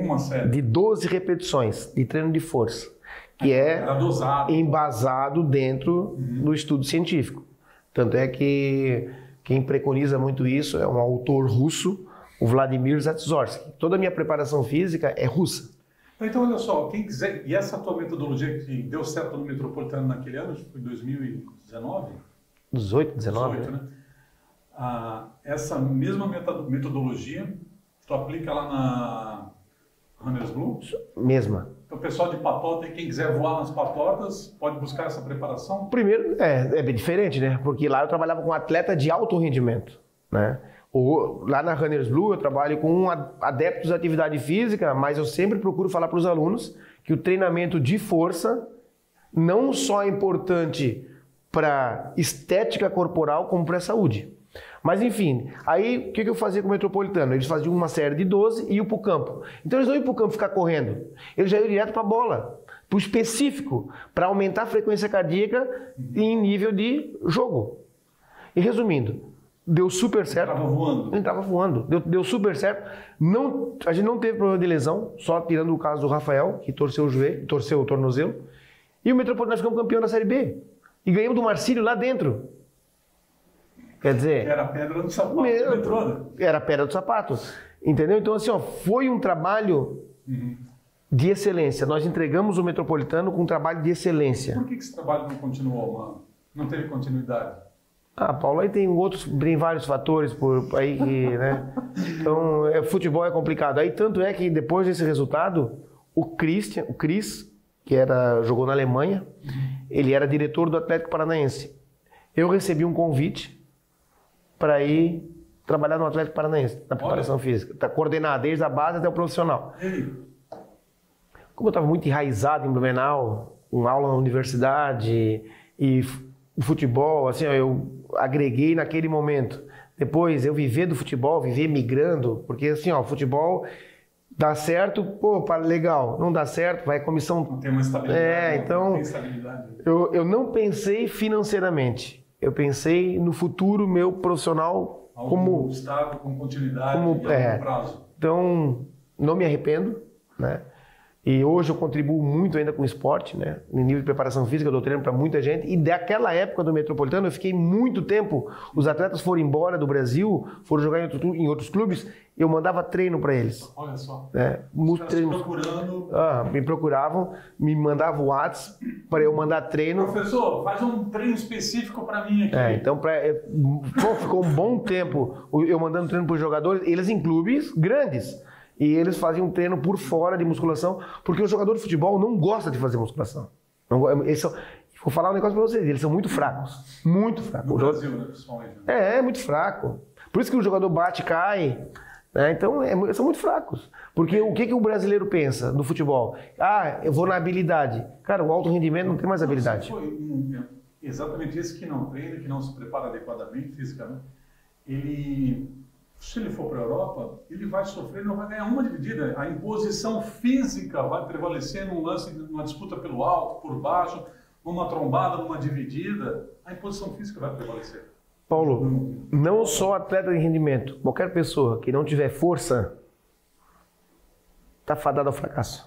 [SPEAKER 1] de 12 repetições de treino de força, que
[SPEAKER 2] era dosado,
[SPEAKER 1] embasado dentro do estudo científico. Tanto é que quem preconiza muito isso é um autor russo, o Vladimir Zatsiorsky. Toda a minha preparação física é russa.
[SPEAKER 2] Então, olha só, quem quiser... E essa tua metodologia que deu certo no Metropolitano naquele ano, foi 2019?
[SPEAKER 1] 18, 19,
[SPEAKER 2] 18, né? Essa mesma metodologia, tu aplica lá na Runners Blue?
[SPEAKER 1] Mesma.
[SPEAKER 2] Então, o pessoal de patota, quem quiser voar nas patotas, pode buscar essa preparação?
[SPEAKER 1] Primeiro, é bem diferente, né? Porque lá eu trabalhava com atleta de alto rendimento, né? Lá na Runners Blue eu trabalho com adeptos à atividade física, mas eu sempre procuro falar para os alunos que o treinamento de força não só é importante para estética corporal, como para a saúde. Mas enfim, aí o que eu fazia com o Metropolitano? Eles faziam uma série de 12 e iam para o campo. Então eles não iam para o campo ficar correndo, eles já iam direto para a bola, para o específico, para aumentar a frequência cardíaca em nível de jogo. E resumindo, deu super certo.
[SPEAKER 2] Ele estava voando.
[SPEAKER 1] Ele estava voando. Deu super certo. Não, a gente não teve problema de lesão, só tirando o caso do Rafael, que torceu o joelho, torceu o tornozelo. E o Metropolitano ficou campeão da Série B. E ganhamos do Marcílio lá dentro. Quer dizer...
[SPEAKER 2] Era a pedra do sapato do metrô, né?
[SPEAKER 1] Era a pedra do sapato. Entendeu? Então, assim, ó, foi um trabalho de excelência. Nós entregamos o Metropolitano com um trabalho de excelência.
[SPEAKER 2] Por que esse trabalho não continuou, mano? Não teve continuidade?
[SPEAKER 1] Paulo, aí tem vários fatores por aí que, né? Então, futebol é complicado. Aí tanto é que depois desse resultado, o Cris, que jogou na Alemanha, ele era diretor do Atlético Paranaense. Eu recebi um convite para ir trabalhar no Atlético Paranaense, na preparação física. Tá coordenado desde a base até o profissional. Como eu estava muito enraizado em Blumenau, com aula na universidade e o futebol, assim, eu agreguei naquele momento. Depois eu viver do futebol, viver migrando, porque assim, ó, futebol dá certo, pô, legal. Não dá certo, vai comissão.
[SPEAKER 2] Não tem uma estabilidade.
[SPEAKER 1] Então,
[SPEAKER 2] não tem estabilidade.
[SPEAKER 1] Eu não pensei financeiramente. Eu pensei no futuro meu profissional como
[SPEAKER 2] estável, com continuidade, a longo prazo.
[SPEAKER 1] Então, não me arrependo, né? E hoje eu contribuo muito ainda com o esporte, né? No nível de preparação física, eu dou treino para muita gente. E daquela época do Metropolitano, eu fiquei muito tempo. Os atletas foram embora do Brasil, foram jogar em outros clubes, eu mandava treino para eles.
[SPEAKER 2] Olha só.
[SPEAKER 1] Os caras
[SPEAKER 2] procurando.
[SPEAKER 1] Me procuravam, me mandavam WhatsApp para eu mandar treino.
[SPEAKER 2] Professor, faz um treino específico para mim aqui.
[SPEAKER 1] Então, ficou um bom tempo eu mandando treino para os jogadores, eles em clubes grandes. E eles faziam treino por fora de musculação, porque o jogador de futebol não gosta de fazer musculação. Vou falar um negócio para vocês, eles são muito fracos. Muito fracos.
[SPEAKER 2] No Brasil, né, principalmente.
[SPEAKER 1] É muito fraco. Por isso que o jogador bate e cai. Né? Então, são muito fracos. Porque o que o brasileiro pensa no futebol? Eu vou na habilidade. Cara, o alto rendimento não tem mais habilidade.
[SPEAKER 2] Exatamente esse que não treina, que não se prepara adequadamente fisicamente, se ele for para a Europa, ele vai sofrer, não vai ganhar uma dividida. A imposição física vai prevalecer num lance, numa disputa pelo alto, por baixo, numa trombada, numa dividida. A imposição física vai prevalecer.
[SPEAKER 1] Paulo, não só atleta de rendimento, qualquer pessoa que não tiver força está fadada ao fracasso,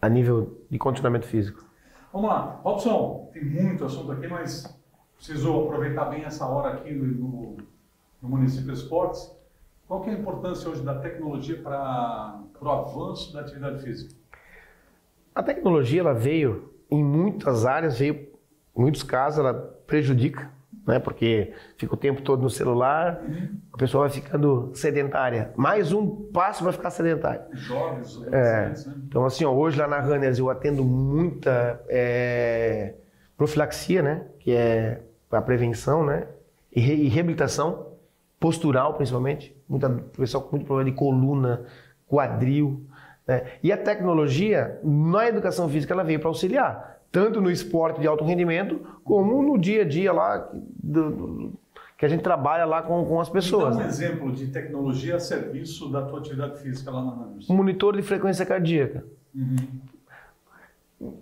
[SPEAKER 1] a nível de condicionamento físico.
[SPEAKER 2] Vamos lá. Robson, tem muito assunto aqui, mas preciso aproveitar bem essa hora aqui no Município Esportes. Qual que é a importância hoje da tecnologia para o avanço da atividade física?
[SPEAKER 1] A tecnologia ela veio em muitas áreas, em muitos casos ela prejudica, né? Porque fica o tempo todo no celular, a pessoa vai ficando sedentária. Mais um passo para ficar sedentário.
[SPEAKER 2] Jovens, adolescentes, né?
[SPEAKER 1] Então assim, hoje lá na Runners eu atendo muita profilaxia, né? Que é a prevenção, né? E reabilitação. Postural, principalmente, pessoal com muito problema de coluna, quadril, né? E a tecnologia, na educação física, ela veio para auxiliar, tanto no esporte de alto rendimento, como no dia a dia lá, que a gente trabalha lá com as pessoas.
[SPEAKER 2] Dá um exemplo de tecnologia a serviço da tua atividade física lá na Runners.
[SPEAKER 1] Um monitor de frequência cardíaca.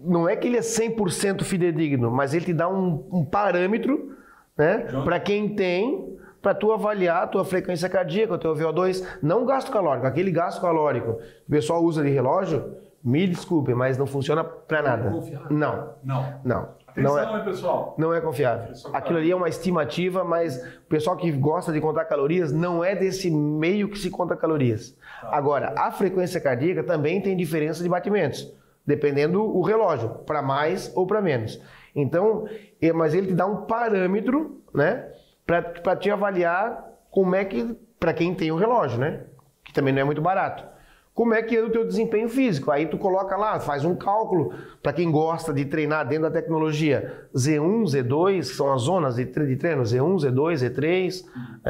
[SPEAKER 1] Não é que ele é 100% fidedigno, mas ele te dá um parâmetro, né, para quem tem, para tu avaliar a tua frequência cardíaca, o teu VO2, não gasto calórico. Aquele gasto calórico que o pessoal usa de relógio, me desculpe, mas não funciona para nada.
[SPEAKER 2] Confiar.
[SPEAKER 1] Não.
[SPEAKER 2] Atenção, hein, pessoal?
[SPEAKER 1] Não é confiável. Aquilo ali é uma estimativa, mas o pessoal que gosta de contar calorias não é desse meio que se conta calorias. Agora, a frequência cardíaca também tem diferença de batimentos, dependendo o relógio, para mais ou para menos. Então, mas ele te dá um parâmetro, né, para te avaliar como é que, para quem tem o relógio, né, que também não é muito barato. Como é que é o teu desempenho físico? Aí tu coloca lá, faz um cálculo, para quem gosta de treinar dentro da tecnologia, Z1, Z2, que são as zonas de treino, Z1, Z2, Z3.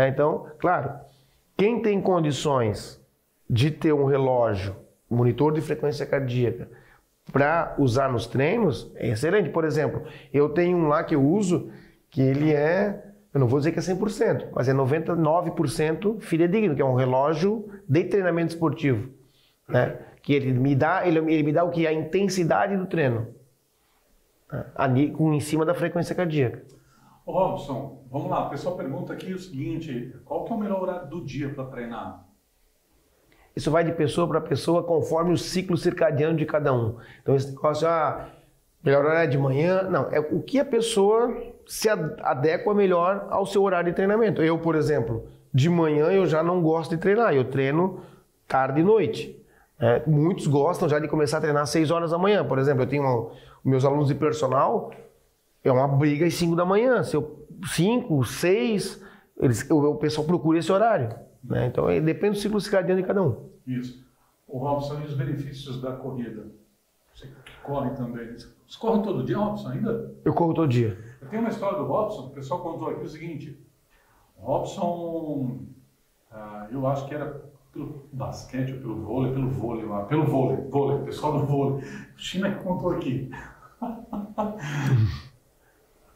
[SPEAKER 1] Então, claro, quem tem condições de ter um relógio, monitor de frequência cardíaca, para usar nos treinos, é excelente. Por exemplo, eu tenho um lá que eu uso, que ele é, eu não vou dizer que é 100%, mas é 99% fidedigno, que é um relógio de treinamento esportivo. Né? Que ele me dá o que? A intensidade do treino, ali em cima da frequência cardíaca.
[SPEAKER 2] Ô Robson, vamos lá, o pessoal pergunta aqui o seguinte, qual que é o melhor horário do dia para treinar?
[SPEAKER 1] Isso vai de pessoa para pessoa conforme o ciclo circadiano de cada um. Então esse negócio, melhor horário é de manhã, não, é o que a pessoa se adequa melhor ao seu horário de treinamento. Eu, por exemplo, de manhã eu já não gosto de treinar, eu treino tarde e noite. Muitos gostam já de começar a treinar às 6 horas da manhã. Por exemplo, eu tenho meus alunos de personal, é uma briga às 5 da manhã. Se eu 5, 6, o pessoal procura esse horário. Né? Então depende do ciclo circadiano de cada um.
[SPEAKER 2] Isso. O Robson, e os benefícios da corrida? Você corre também. Você corre todo dia, Robson, ainda?
[SPEAKER 1] Eu corro todo dia.
[SPEAKER 2] Eu tenho uma história do Robson, o pessoal contou aqui o seguinte. O Robson, eu acho que era pelo basquete ou pelo vôlei lá, pelo vôlei, o pessoal do vôlei. O China que contou aqui.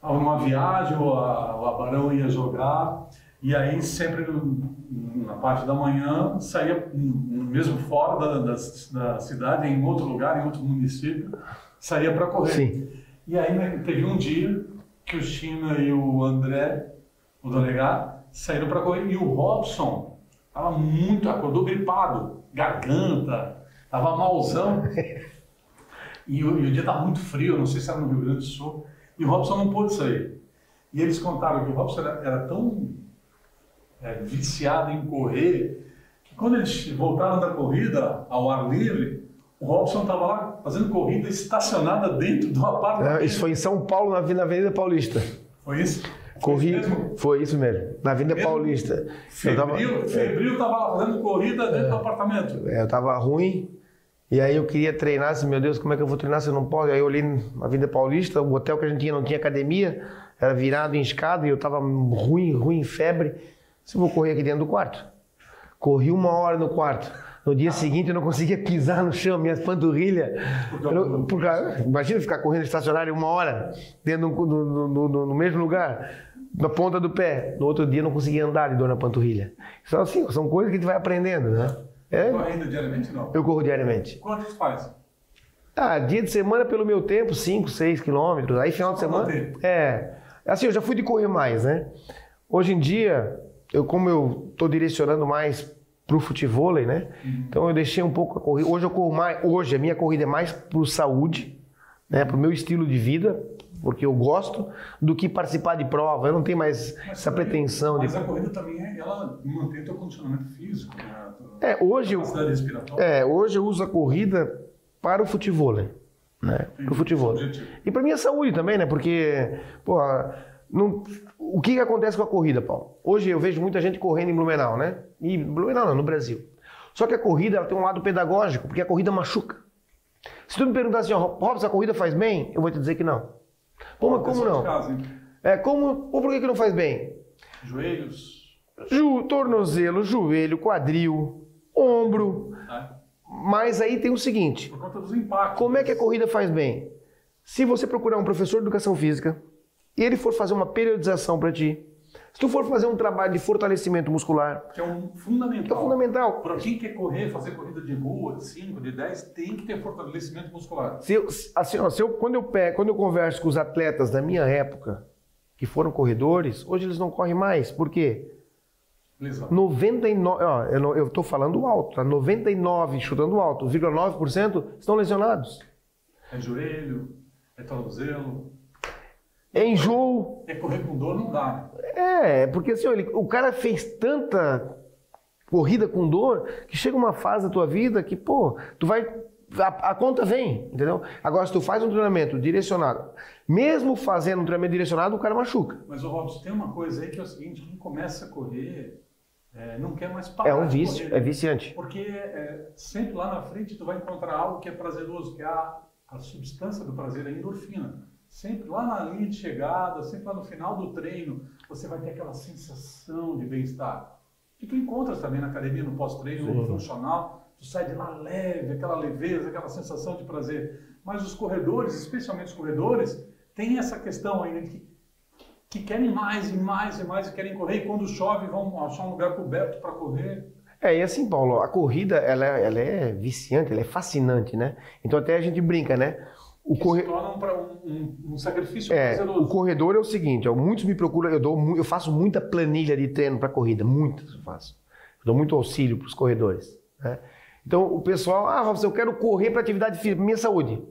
[SPEAKER 2] Numa viagem, o Abarão ia jogar, e aí sempre na parte da manhã saía, mesmo fora da cidade, em outro lugar, em outro município, saía para correr.
[SPEAKER 1] Sim.
[SPEAKER 2] E aí teve um dia que o China e o André, o delegado, saíram para correr, e o Robson acordou gripado, garganta, tava malzão. E o dia estava muito frio, não sei se era no Rio Grande do Sul, e o Robson não pôde sair. E eles contaram que o Robson era tão viciado em correr, que quando eles voltaram da corrida ao ar livre, o Robson estava lá fazendo corrida estacionada dentro do apartamento.
[SPEAKER 1] Isso foi em São Paulo, na Avenida Paulista.
[SPEAKER 2] Foi isso?
[SPEAKER 1] Foi isso mesmo, na Avenida Paulista.
[SPEAKER 2] Febril estava lá fazendo corrida dentro do apartamento.
[SPEAKER 1] Eu estava ruim, e aí eu queria treinar, assim, meu Deus, como é que eu vou treinar se eu não posso? Aí eu olhei na Avenida Paulista, o hotel que a gente tinha não tinha academia, era virado em escada, e eu estava ruim, febre. Se eu vou correr aqui dentro do quarto. Corri 1 hora no quarto. No dia seguinte eu não conseguia pisar no chão, minhas panturrilhas. Imagina ficar correndo estacionário 1 hora, dentro no mesmo lugar, na ponta do pé. No outro dia eu não conseguia andar de dor na panturrilha. Então, assim, são coisas que a gente vai aprendendo, né?
[SPEAKER 2] Correndo diariamente, não?
[SPEAKER 1] Eu corro diariamente.
[SPEAKER 2] Quantos faz?
[SPEAKER 1] Dia de semana, pelo meu tempo, 5, 6 quilômetros. Aí final de semana... Assim, eu já fui de correr mais, né? Hoje em dia, como eu estou direcionando mais pro futevôlei, né? Então eu deixei um pouco a corrida. Hoje eu corro mais. Hoje a minha corrida é mais pro saúde, né? Pro meu estilo de vida, porque eu gosto, do que participar de prova. Eu não tenho mais essa pretensão.
[SPEAKER 2] Mas a corrida também ela mantém o teu condicionamento físico, né?
[SPEAKER 1] Hoje eu uso a corrida para o futevôlei, né? Pro futevôlei. E para minha saúde também, né? Porque, o que acontece com a corrida, Paulo? Hoje eu vejo muita gente correndo em Blumenau, né? E Blumenau não, no Brasil. Só que a corrida ela tem um lado pedagógico, porque a corrida machuca. Se tu me perguntar assim, Robson, a corrida faz bem? Eu vou te dizer que não. Mas como não? Por que não faz bem?
[SPEAKER 2] Joelhos?
[SPEAKER 1] Tornozelo, joelho, quadril, ombro. Mas aí tem o seguinte.
[SPEAKER 2] Por conta dos impactos.
[SPEAKER 1] Como é que a corrida faz bem? Se você procurar um professor de educação física e ele for fazer uma periodização para ti, se tu for fazer um trabalho de fortalecimento muscular...
[SPEAKER 2] Que é fundamental.
[SPEAKER 1] É fundamental.
[SPEAKER 2] Para quem quer correr, fazer corrida de rua, de 5, de 10, tem que ter fortalecimento muscular.
[SPEAKER 1] Quando eu converso com os atletas da minha época, que foram corredores, hoje eles não correm mais. Por quê?
[SPEAKER 2] Lesão.
[SPEAKER 1] 99, eu estou falando alto, tá? 99, chutando alto, 0,9% estão lesionados.
[SPEAKER 2] É joelho, é tornozelo.
[SPEAKER 1] é enjoo.
[SPEAKER 2] É correr com dor não dá.
[SPEAKER 1] Porque assim, o cara fez tanta corrida com dor que chega uma fase da tua vida que, pô, tu vai... A conta vem, entendeu? Agora, se tu faz um treinamento direcionado, mesmo fazendo um treinamento direcionado, o cara machuca.
[SPEAKER 2] Mas, Robson, tem uma coisa aí que é o seguinte, quem começa a correr não quer mais parar.
[SPEAKER 1] É um vício,
[SPEAKER 2] correr,
[SPEAKER 1] é viciante.
[SPEAKER 2] Porque sempre lá na frente tu vai encontrar algo que é prazeroso, que é a substância do prazer, a endorfina. Sempre lá na linha de chegada, sempre lá no final do treino, você vai ter aquela sensação de bem-estar. Que tu encontras também na academia, no pós-treino, no funcional. Tu sai de lá leve, aquela leveza, aquela sensação de prazer. Mas os corredores, especialmente os corredores, têm essa questão ainda que querem mais e mais e mais e querem correr. E quando chove, vão achar um lugar coberto para correr.
[SPEAKER 1] E assim, Paulo, a corrida, ela é viciante, ela é fascinante, né? Então até a gente brinca, né?
[SPEAKER 2] Se torna um sacrifício prazeroso.
[SPEAKER 1] O corredor é o seguinte, muitos me procuram, eu faço muita planilha de treino para corrida, muitas eu faço. Eu dou muito auxílio para os corredores, né? Então o pessoal, Robson, eu quero correr para atividade física, minha saúde.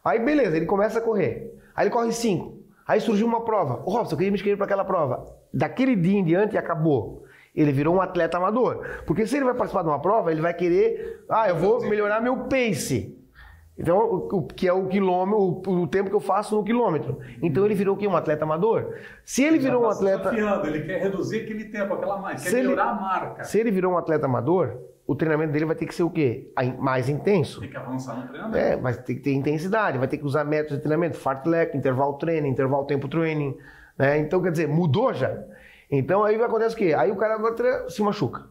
[SPEAKER 1] Aí beleza, ele começa a correr. Aí ele corre 5. Aí surgiu uma prova. Robson, eu queria me inscrever para aquela prova. Daquele dia em diante acabou. Ele virou um atleta amador. Porque se ele vai participar de uma prova, ele vai querer, eu vou melhorar meu pace. Então, que é o quilômetro, o tempo que eu faço no quilômetro. Então ele virou o quê? Um atleta amador? Se ele virou um atleta...
[SPEAKER 2] Ele quer reduzir aquele tempo, quer melhorar a marca.
[SPEAKER 1] Se ele virou um atleta amador, o treinamento dele vai ter que ser o quê? Mais intenso.
[SPEAKER 2] Tem que avançar no treinamento.
[SPEAKER 1] Vai ter que ter intensidade, vai ter que usar métodos de treinamento, fartlek, intervalo training, intervalo tempo training, né? Então, quer dizer, mudou já. Então aí acontece o quê? Aí o cara agora se machuca.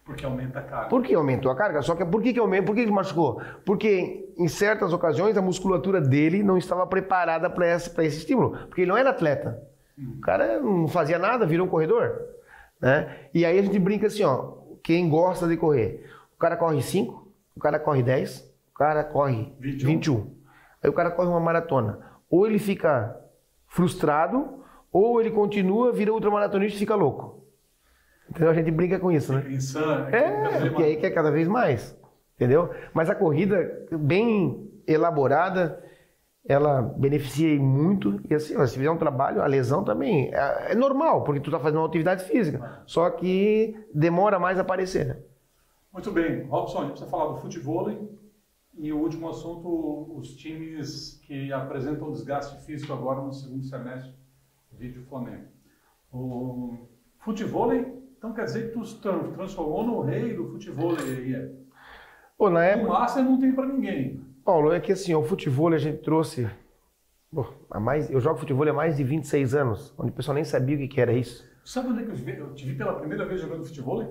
[SPEAKER 2] Porque aumenta a carga.
[SPEAKER 1] Por que aumentou a carga? Só que por que aumenta? Por que ele machucou? Porque em certas ocasiões a musculatura dele não estava preparada para esse estímulo. Porque ele não era atleta. O cara não fazia nada, virou um corredor, né? E aí a gente brinca assim, quem gosta de correr. O cara corre 5, o cara corre 10, o cara corre 21. Aí o cara corre uma maratona. Ou ele fica frustrado, ou ele continua, vira ultramaratonista e fica louco. Então a gente brinca com isso, né?
[SPEAKER 2] Insano.
[SPEAKER 1] Porque aí quer cada vez mais, entendeu? Mas a corrida bem elaborada, ela beneficia muito. E assim, se fizer um trabalho, a lesão também é normal, porque tu está fazendo uma atividade física. Só que demora mais a aparecer, né?
[SPEAKER 2] Muito bem. Robson, a gente precisa falar do futevôlei. E o último assunto, os times que apresentam desgaste físico agora no segundo semestre, vídeo Flamengo. O futevôlei, então quer dizer que tu se transformou no rei do futevôlei aí.
[SPEAKER 1] Pô, na época...
[SPEAKER 2] O Master não tem para ninguém.
[SPEAKER 1] Paulo, é que assim, o futevôlei a gente trouxe... eu jogo futevôlei há mais de 26 anos, onde o pessoal nem sabia o que era isso.
[SPEAKER 2] Sabe onde é que eu te vi pela primeira vez jogando futevôlei?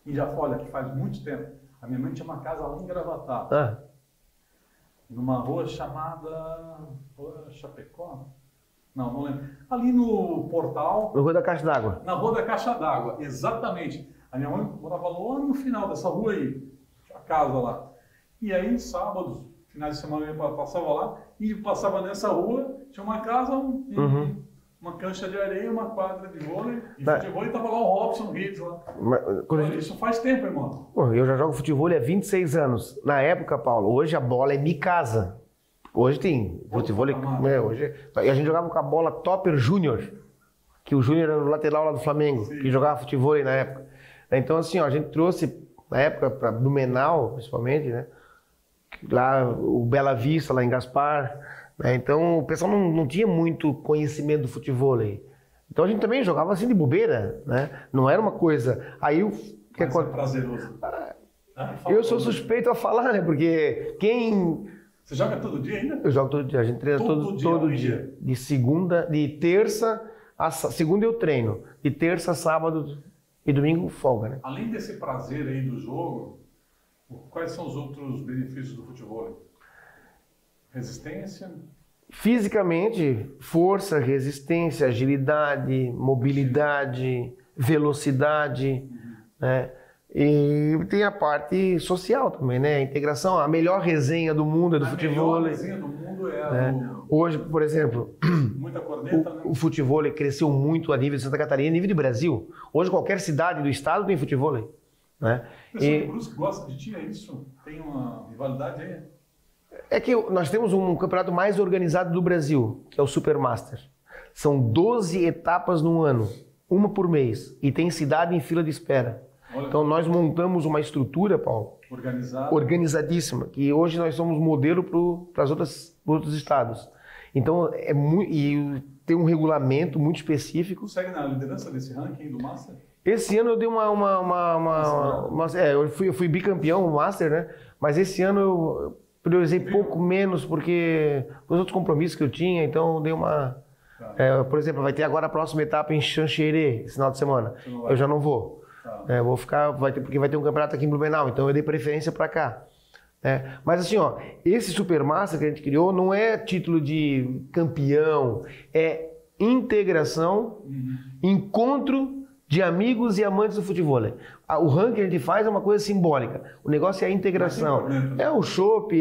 [SPEAKER 2] E já olha, que faz muito tempo. A minha mãe tinha uma casa lá em Gravatá. Numa rua chamada... Chapecó? Não lembro. Ali no portal...
[SPEAKER 1] Na Rua da Caixa d'Água.
[SPEAKER 2] Na Rua da Caixa d'Água, exatamente. A minha mãe morava lá no final dessa rua aí. A casa lá. E aí, sábados, finais de semana, eu passava lá. E passava nessa rua, tinha uma casa, uma cancha de areia, uma quadra de vôlei. E futebol, e tava lá o Robson Hits lá. Isso faz tempo, irmão.
[SPEAKER 1] Pô, eu já jogo futevôlei há 26 anos. Na época, Paulo, hoje a bola é Mikasa. Hoje tem futevôlei. E a gente jogava com a bola Topper Júnior, que o Júnior era o lateral lá do Flamengo, que jogava futevôlei na época. Então, assim, a gente trouxe, na época, para Blumenau, principalmente, né? Lá, o Bela Vista, lá em Gaspar. Né? Então, o pessoal não tinha muito conhecimento do futevôlei. Então, a gente também jogava assim de bobeira, né? Não era uma coisa... Aí,
[SPEAKER 2] é prazeroso.
[SPEAKER 1] Eu sou suspeito a falar, né? Porque quem...
[SPEAKER 2] Você joga todo dia ainda?
[SPEAKER 1] Eu jogo todo dia, a gente treina todo dia. De terça a segunda eu treino. De terça a sábado e domingo folga, né?
[SPEAKER 2] Além desse prazer aí do jogo, quais são os outros benefícios do futevôlei? Resistência?
[SPEAKER 1] Fisicamente, força, resistência, agilidade, mobilidade, velocidade, né? E tem a parte social também, né? A integração, a melhor resenha do mundo é do futevôlei.
[SPEAKER 2] A melhor resenha do mundo é do...
[SPEAKER 1] Hoje, por exemplo,
[SPEAKER 2] muita corneta, né?
[SPEAKER 1] O futevôlei cresceu muito a nível de Santa Catarina, a nível de Brasil. Hoje qualquer cidade do estado tem futevôlei, né?
[SPEAKER 2] O pessoal de Brusque gosta de ti, é isso? Tem uma rivalidade aí?
[SPEAKER 1] É que nós temos um campeonato mais organizado do Brasil, que é o Supermaster. São 12 etapas no ano, uma por mês, e tem cidade em fila de espera.
[SPEAKER 2] Olha.
[SPEAKER 1] Então nós montamos uma estrutura, Paulo, organizadíssima, que hoje nós somos modelo para os outros estados. Então e tem um regulamento muito específico.
[SPEAKER 2] Segue na liderança desse ranking do Master?
[SPEAKER 1] Esse ano eu dei eu fui bicampeão no Master, né? Mas esse ano eu priorizei pouco menos porque os outros compromissos que eu tinha, então eu dei uma... por exemplo, vai ter agora a próxima etapa em Xanxerê, esse final de semana. Eu já não vou. Vou ficar, porque vai ter um campeonato aqui em Blumenau, então eu dei preferência para cá. Mas assim, ó, esse Supermaster que a gente criou não é título de campeão, é integração, encontro de amigos e amantes do futebol. O ranking que a gente faz é uma coisa simbólica. O negócio é a integração. É o chopp,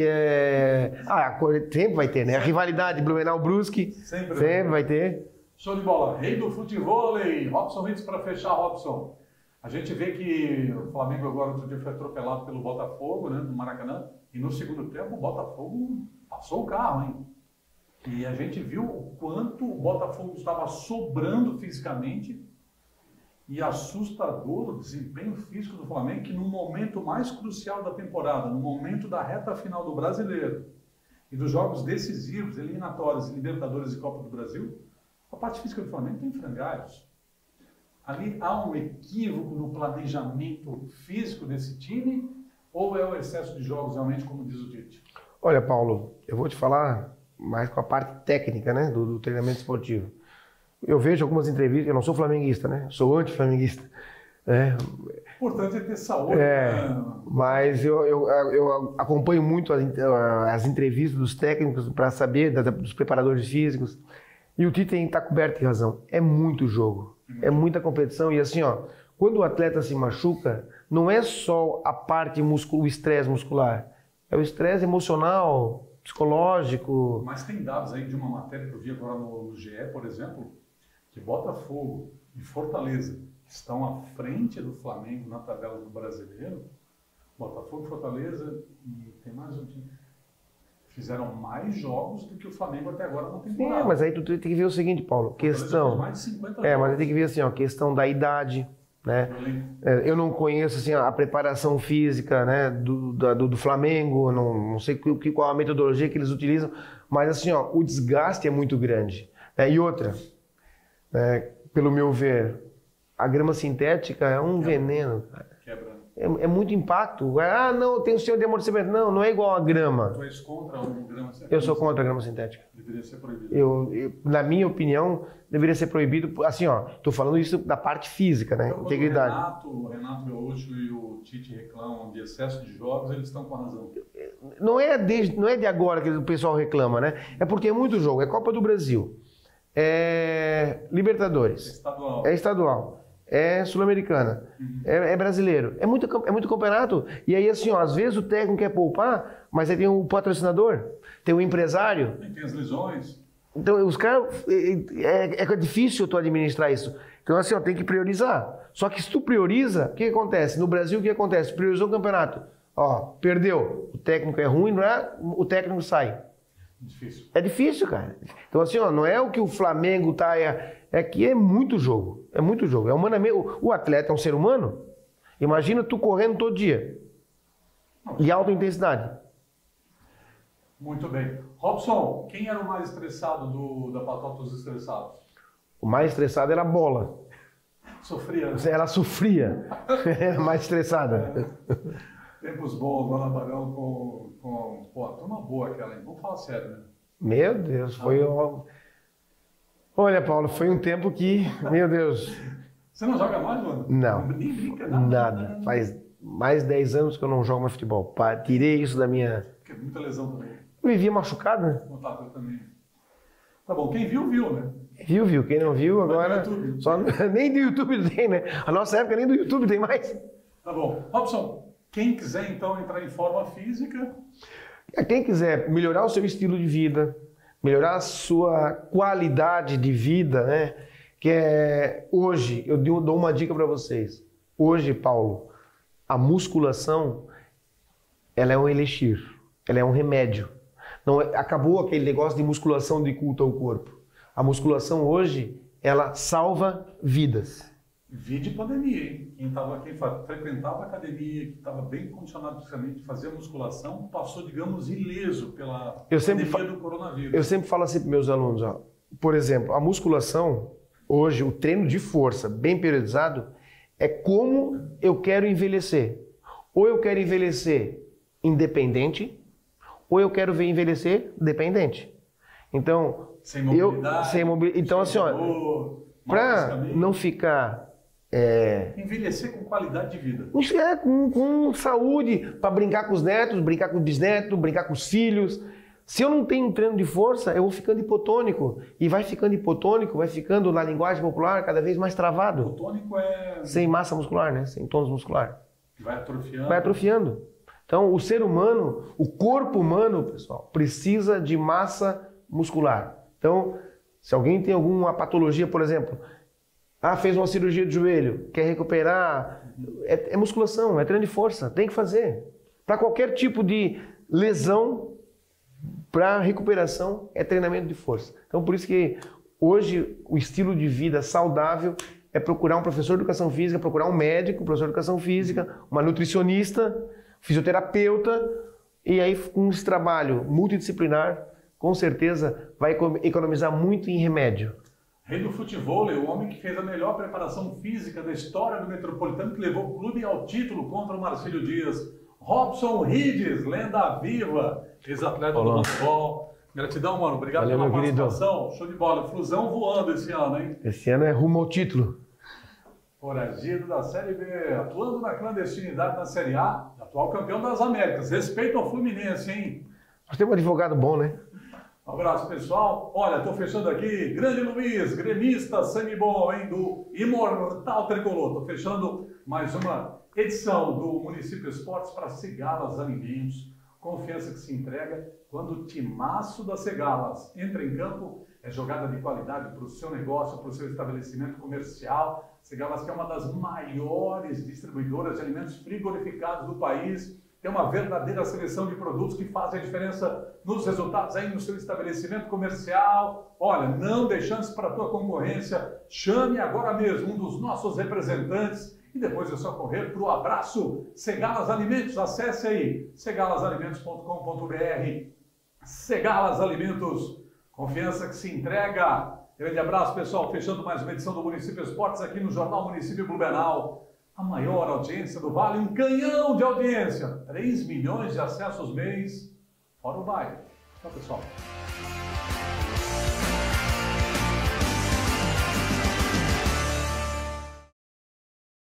[SPEAKER 1] sempre vai ter, né? A rivalidade Blumenau-Brusque, sempre vai ter.
[SPEAKER 2] Show de bola. Rei do futebol, Robson Ritz para fechar, Robson. A gente vê que o Flamengo agora outro dia foi atropelado pelo Botafogo, né, no Maracanã, e no segundo tempo o Botafogo passou o carro, hein? E a gente viu o quanto o Botafogo estava sobrando fisicamente e assustador o desempenho físico do Flamengo, que no momento mais crucial da temporada, no momento da reta final do Brasileiro e dos jogos decisivos, eliminatórios, Libertadores e Copa do Brasil, a parte física do Flamengo tem frangalhos. Ali há um equívoco no planejamento físico desse time ou é o excesso de jogos realmente, como diz o Tite?
[SPEAKER 1] Olha, Paulo, eu vou te falar mais com a parte técnica, né, do treinamento esportivo. Eu vejo algumas entrevistas, eu não sou flamenguista, né, sou anti-flamenguista.
[SPEAKER 2] Importante é ter saúde.
[SPEAKER 1] Mas eu acompanho muito as entrevistas dos técnicos para saber dos preparadores físicos. E o Tite está coberto de razão. É muito jogo. É muita competição. E assim, ó, quando o atleta se machuca, não é só a parte o estresse muscular. É o estresse emocional, psicológico.
[SPEAKER 2] Mas tem dados aí de uma matéria que eu vi agora no GE, por exemplo, que Botafogo e Fortaleza estão à frente do Flamengo na tabela do Brasileiro. Botafogo, Fortaleza e tem mais um time. Fizeram mais jogos do que o Flamengo até agora na temporada.
[SPEAKER 1] Mas aí tu tem que ver o seguinte, Paulo, questão...
[SPEAKER 2] Mais de 50
[SPEAKER 1] mas aí tem que ver assim, ó, questão da idade, né? Eu não conheço assim, a preparação física, né, do Flamengo, não sei qual a metodologia que eles utilizam, mas assim, ó, o desgaste é muito grande. E outra, pelo meu ver, a grama sintética é um veneno, cara. É muito impacto. Não, tem um sistema de amortecimento. Não é igual a grama.
[SPEAKER 2] Tu és contra a grama sintética?
[SPEAKER 1] Eu sou contra a grama sintética.
[SPEAKER 2] Deveria ser proibido.
[SPEAKER 1] Na minha opinião, deveria ser proibido. Assim, ó, estou falando isso da parte física, né?
[SPEAKER 2] Então,
[SPEAKER 1] integridade.
[SPEAKER 2] O Renato Gaúcho e o Tite reclamam de excesso de jogos, eles estão com razão.
[SPEAKER 1] Não é de agora que o pessoal reclama, né? É porque é muito jogo. É Copa do Brasil. É Libertadores. É estadual. É sul-americana, é brasileiro, é muito campeonato. E aí, assim, ó, às vezes o técnico quer poupar, mas aí tem o patrocinador, tem o empresário.
[SPEAKER 2] Tem as lesões.
[SPEAKER 1] Então, os caras, é difícil tu administrar isso. Então, assim, ó, tem que priorizar. Só que se tu prioriza, o que acontece? No Brasil, o que acontece? Priorizou o campeonato. Ó, perdeu. O técnico é ruim, o técnico sai.
[SPEAKER 2] Difícil.
[SPEAKER 1] É difícil, cara. Então, assim, ó, não é o que o Flamengo tá... É que é muito jogo. É muito jogo. O atleta é um ser humano. Imagina tu correndo todo dia. E alta intensidade.
[SPEAKER 2] Muito bem. Robson, quem era o mais estressado da Patota dos Estressados?
[SPEAKER 1] O mais estressado era a bola.
[SPEAKER 2] Sofria, né?
[SPEAKER 1] Ela sofria. Era mais estressada.
[SPEAKER 2] Tempos bons, Dona Barão com... Pô, turma boa aquela, hein? Vamos falar sério, né?
[SPEAKER 1] Meu Deus, foi... Olha, Paulo, foi um tempo que... Meu Deus.
[SPEAKER 2] Você não joga mais, mano?
[SPEAKER 1] Não.
[SPEAKER 2] Nem brinca,
[SPEAKER 1] nada. Faz mais de 10 anos que eu não jogo mais futebol. Tirei isso da minha...
[SPEAKER 2] Porque muita lesão também.
[SPEAKER 1] Eu vivia machucado, né?
[SPEAKER 2] Eu também. Tá bom, quem viu, viu, né?
[SPEAKER 1] Viu. Quem não viu, agora... Nem do YouTube tem, né? A nossa época nem do YouTube tem mais.
[SPEAKER 2] Tá bom. Robson, quem quiser, então, entrar em forma física...
[SPEAKER 1] Quem quiser melhorar o seu estilo de vida, melhorar a sua qualidade de vida, né? Que é... Hoje, eu dou uma dica para vocês. Hoje, Paulo, a musculação, ela é um elixir, ela é um remédio. Não, acabou aquele negócio de musculação de culto ao corpo. A musculação hoje, ela salva vidas.
[SPEAKER 2] Vide pandemia, hein? Quem frequentava a academia, que estava bem condicionado fisicamente, fazia musculação, passou, digamos, ileso pela pandemia do coronavírus.
[SPEAKER 1] Eu sempre falo assim para meus alunos, ó, por exemplo, a musculação, hoje, o treino de força bem periodizado, é como eu quero envelhecer. Ou eu quero envelhecer independente, ou eu quero ver envelhecer dependente. Então,
[SPEAKER 2] sem mobilidade,
[SPEAKER 1] então assim, ó, para não ficar
[SPEAKER 2] envelhecer com qualidade de vida.
[SPEAKER 1] Com saúde, para brincar com os netos, brincar com os bisnetos, brincar com os filhos. Se eu não tenho um treino de força, eu vou ficando hipotônico. E vai ficando hipotônico, vai ficando, na linguagem popular, cada vez mais travado.
[SPEAKER 2] Hipotônico é...
[SPEAKER 1] Sem massa muscular, né? Sem tônus muscular.
[SPEAKER 2] Vai atrofiando.
[SPEAKER 1] Vai atrofiando. Então, o ser humano, o corpo humano, pessoal, precisa de massa muscular. Então, se alguém tem alguma patologia, por exemplo, fez uma cirurgia de joelho, quer recuperar, é musculação, é treino de força, tem que fazer. Para qualquer tipo de lesão, para recuperação, é treinamento de força. Então, por isso que hoje o estilo de vida saudável é procurar um professor de educação física, procurar um médico, um professor de educação física, uma nutricionista, fisioterapeuta, e aí com esse trabalho multidisciplinar, com certeza vai economizar muito em remédio.
[SPEAKER 2] Rei do futebol, o homem que fez a melhor preparação física da história do Metropolitano, que levou o clube ao título contra o Marcílio Dias. Robson Rides, lenda viva, ex-atleta do handebol. Gratidão, mano. Obrigado pela participação. Show de bola. Flusão voando esse ano, hein?
[SPEAKER 1] Esse ano é rumo ao título.
[SPEAKER 2] Foragido da Série B, atuando na clandestinidade na Série A, atual campeão das Américas. Respeito ao Fluminense, hein?
[SPEAKER 1] Nós temos um advogado bom, né?
[SPEAKER 2] Um abraço, pessoal. Olha, estou fechando aqui. Grande Luiz, gremista, sangue bom, hein? Do Imortal Tricolor. Estou fechando mais uma edição do Município Esportes para Segalas Alimentos. Confiança que se entrega quando o timaço das Segalas entra em campo. É jogada de qualidade para o seu negócio, para o seu estabelecimento comercial. Segalas, que é uma das maiores distribuidoras de alimentos frigorificados do país, tem uma verdadeira seleção de produtos que fazem a diferença nos resultados aí no seu estabelecimento comercial. Olha, não dê chance para a tua concorrência. Chame agora mesmo um dos nossos representantes e depois é só correr para o abraço Segalas Alimentos. Acesse aí segalasalimentos.com.br. Segalas Alimentos, confiança que se entrega. Grande abraço, pessoal. Fechando mais uma edição do Município Esportes aqui no Jornal Município Blumenau. A maior audiência do Vale, um canhão de audiência. 3 milhões de acessos mês, fora o bairro. Tchau, pessoal.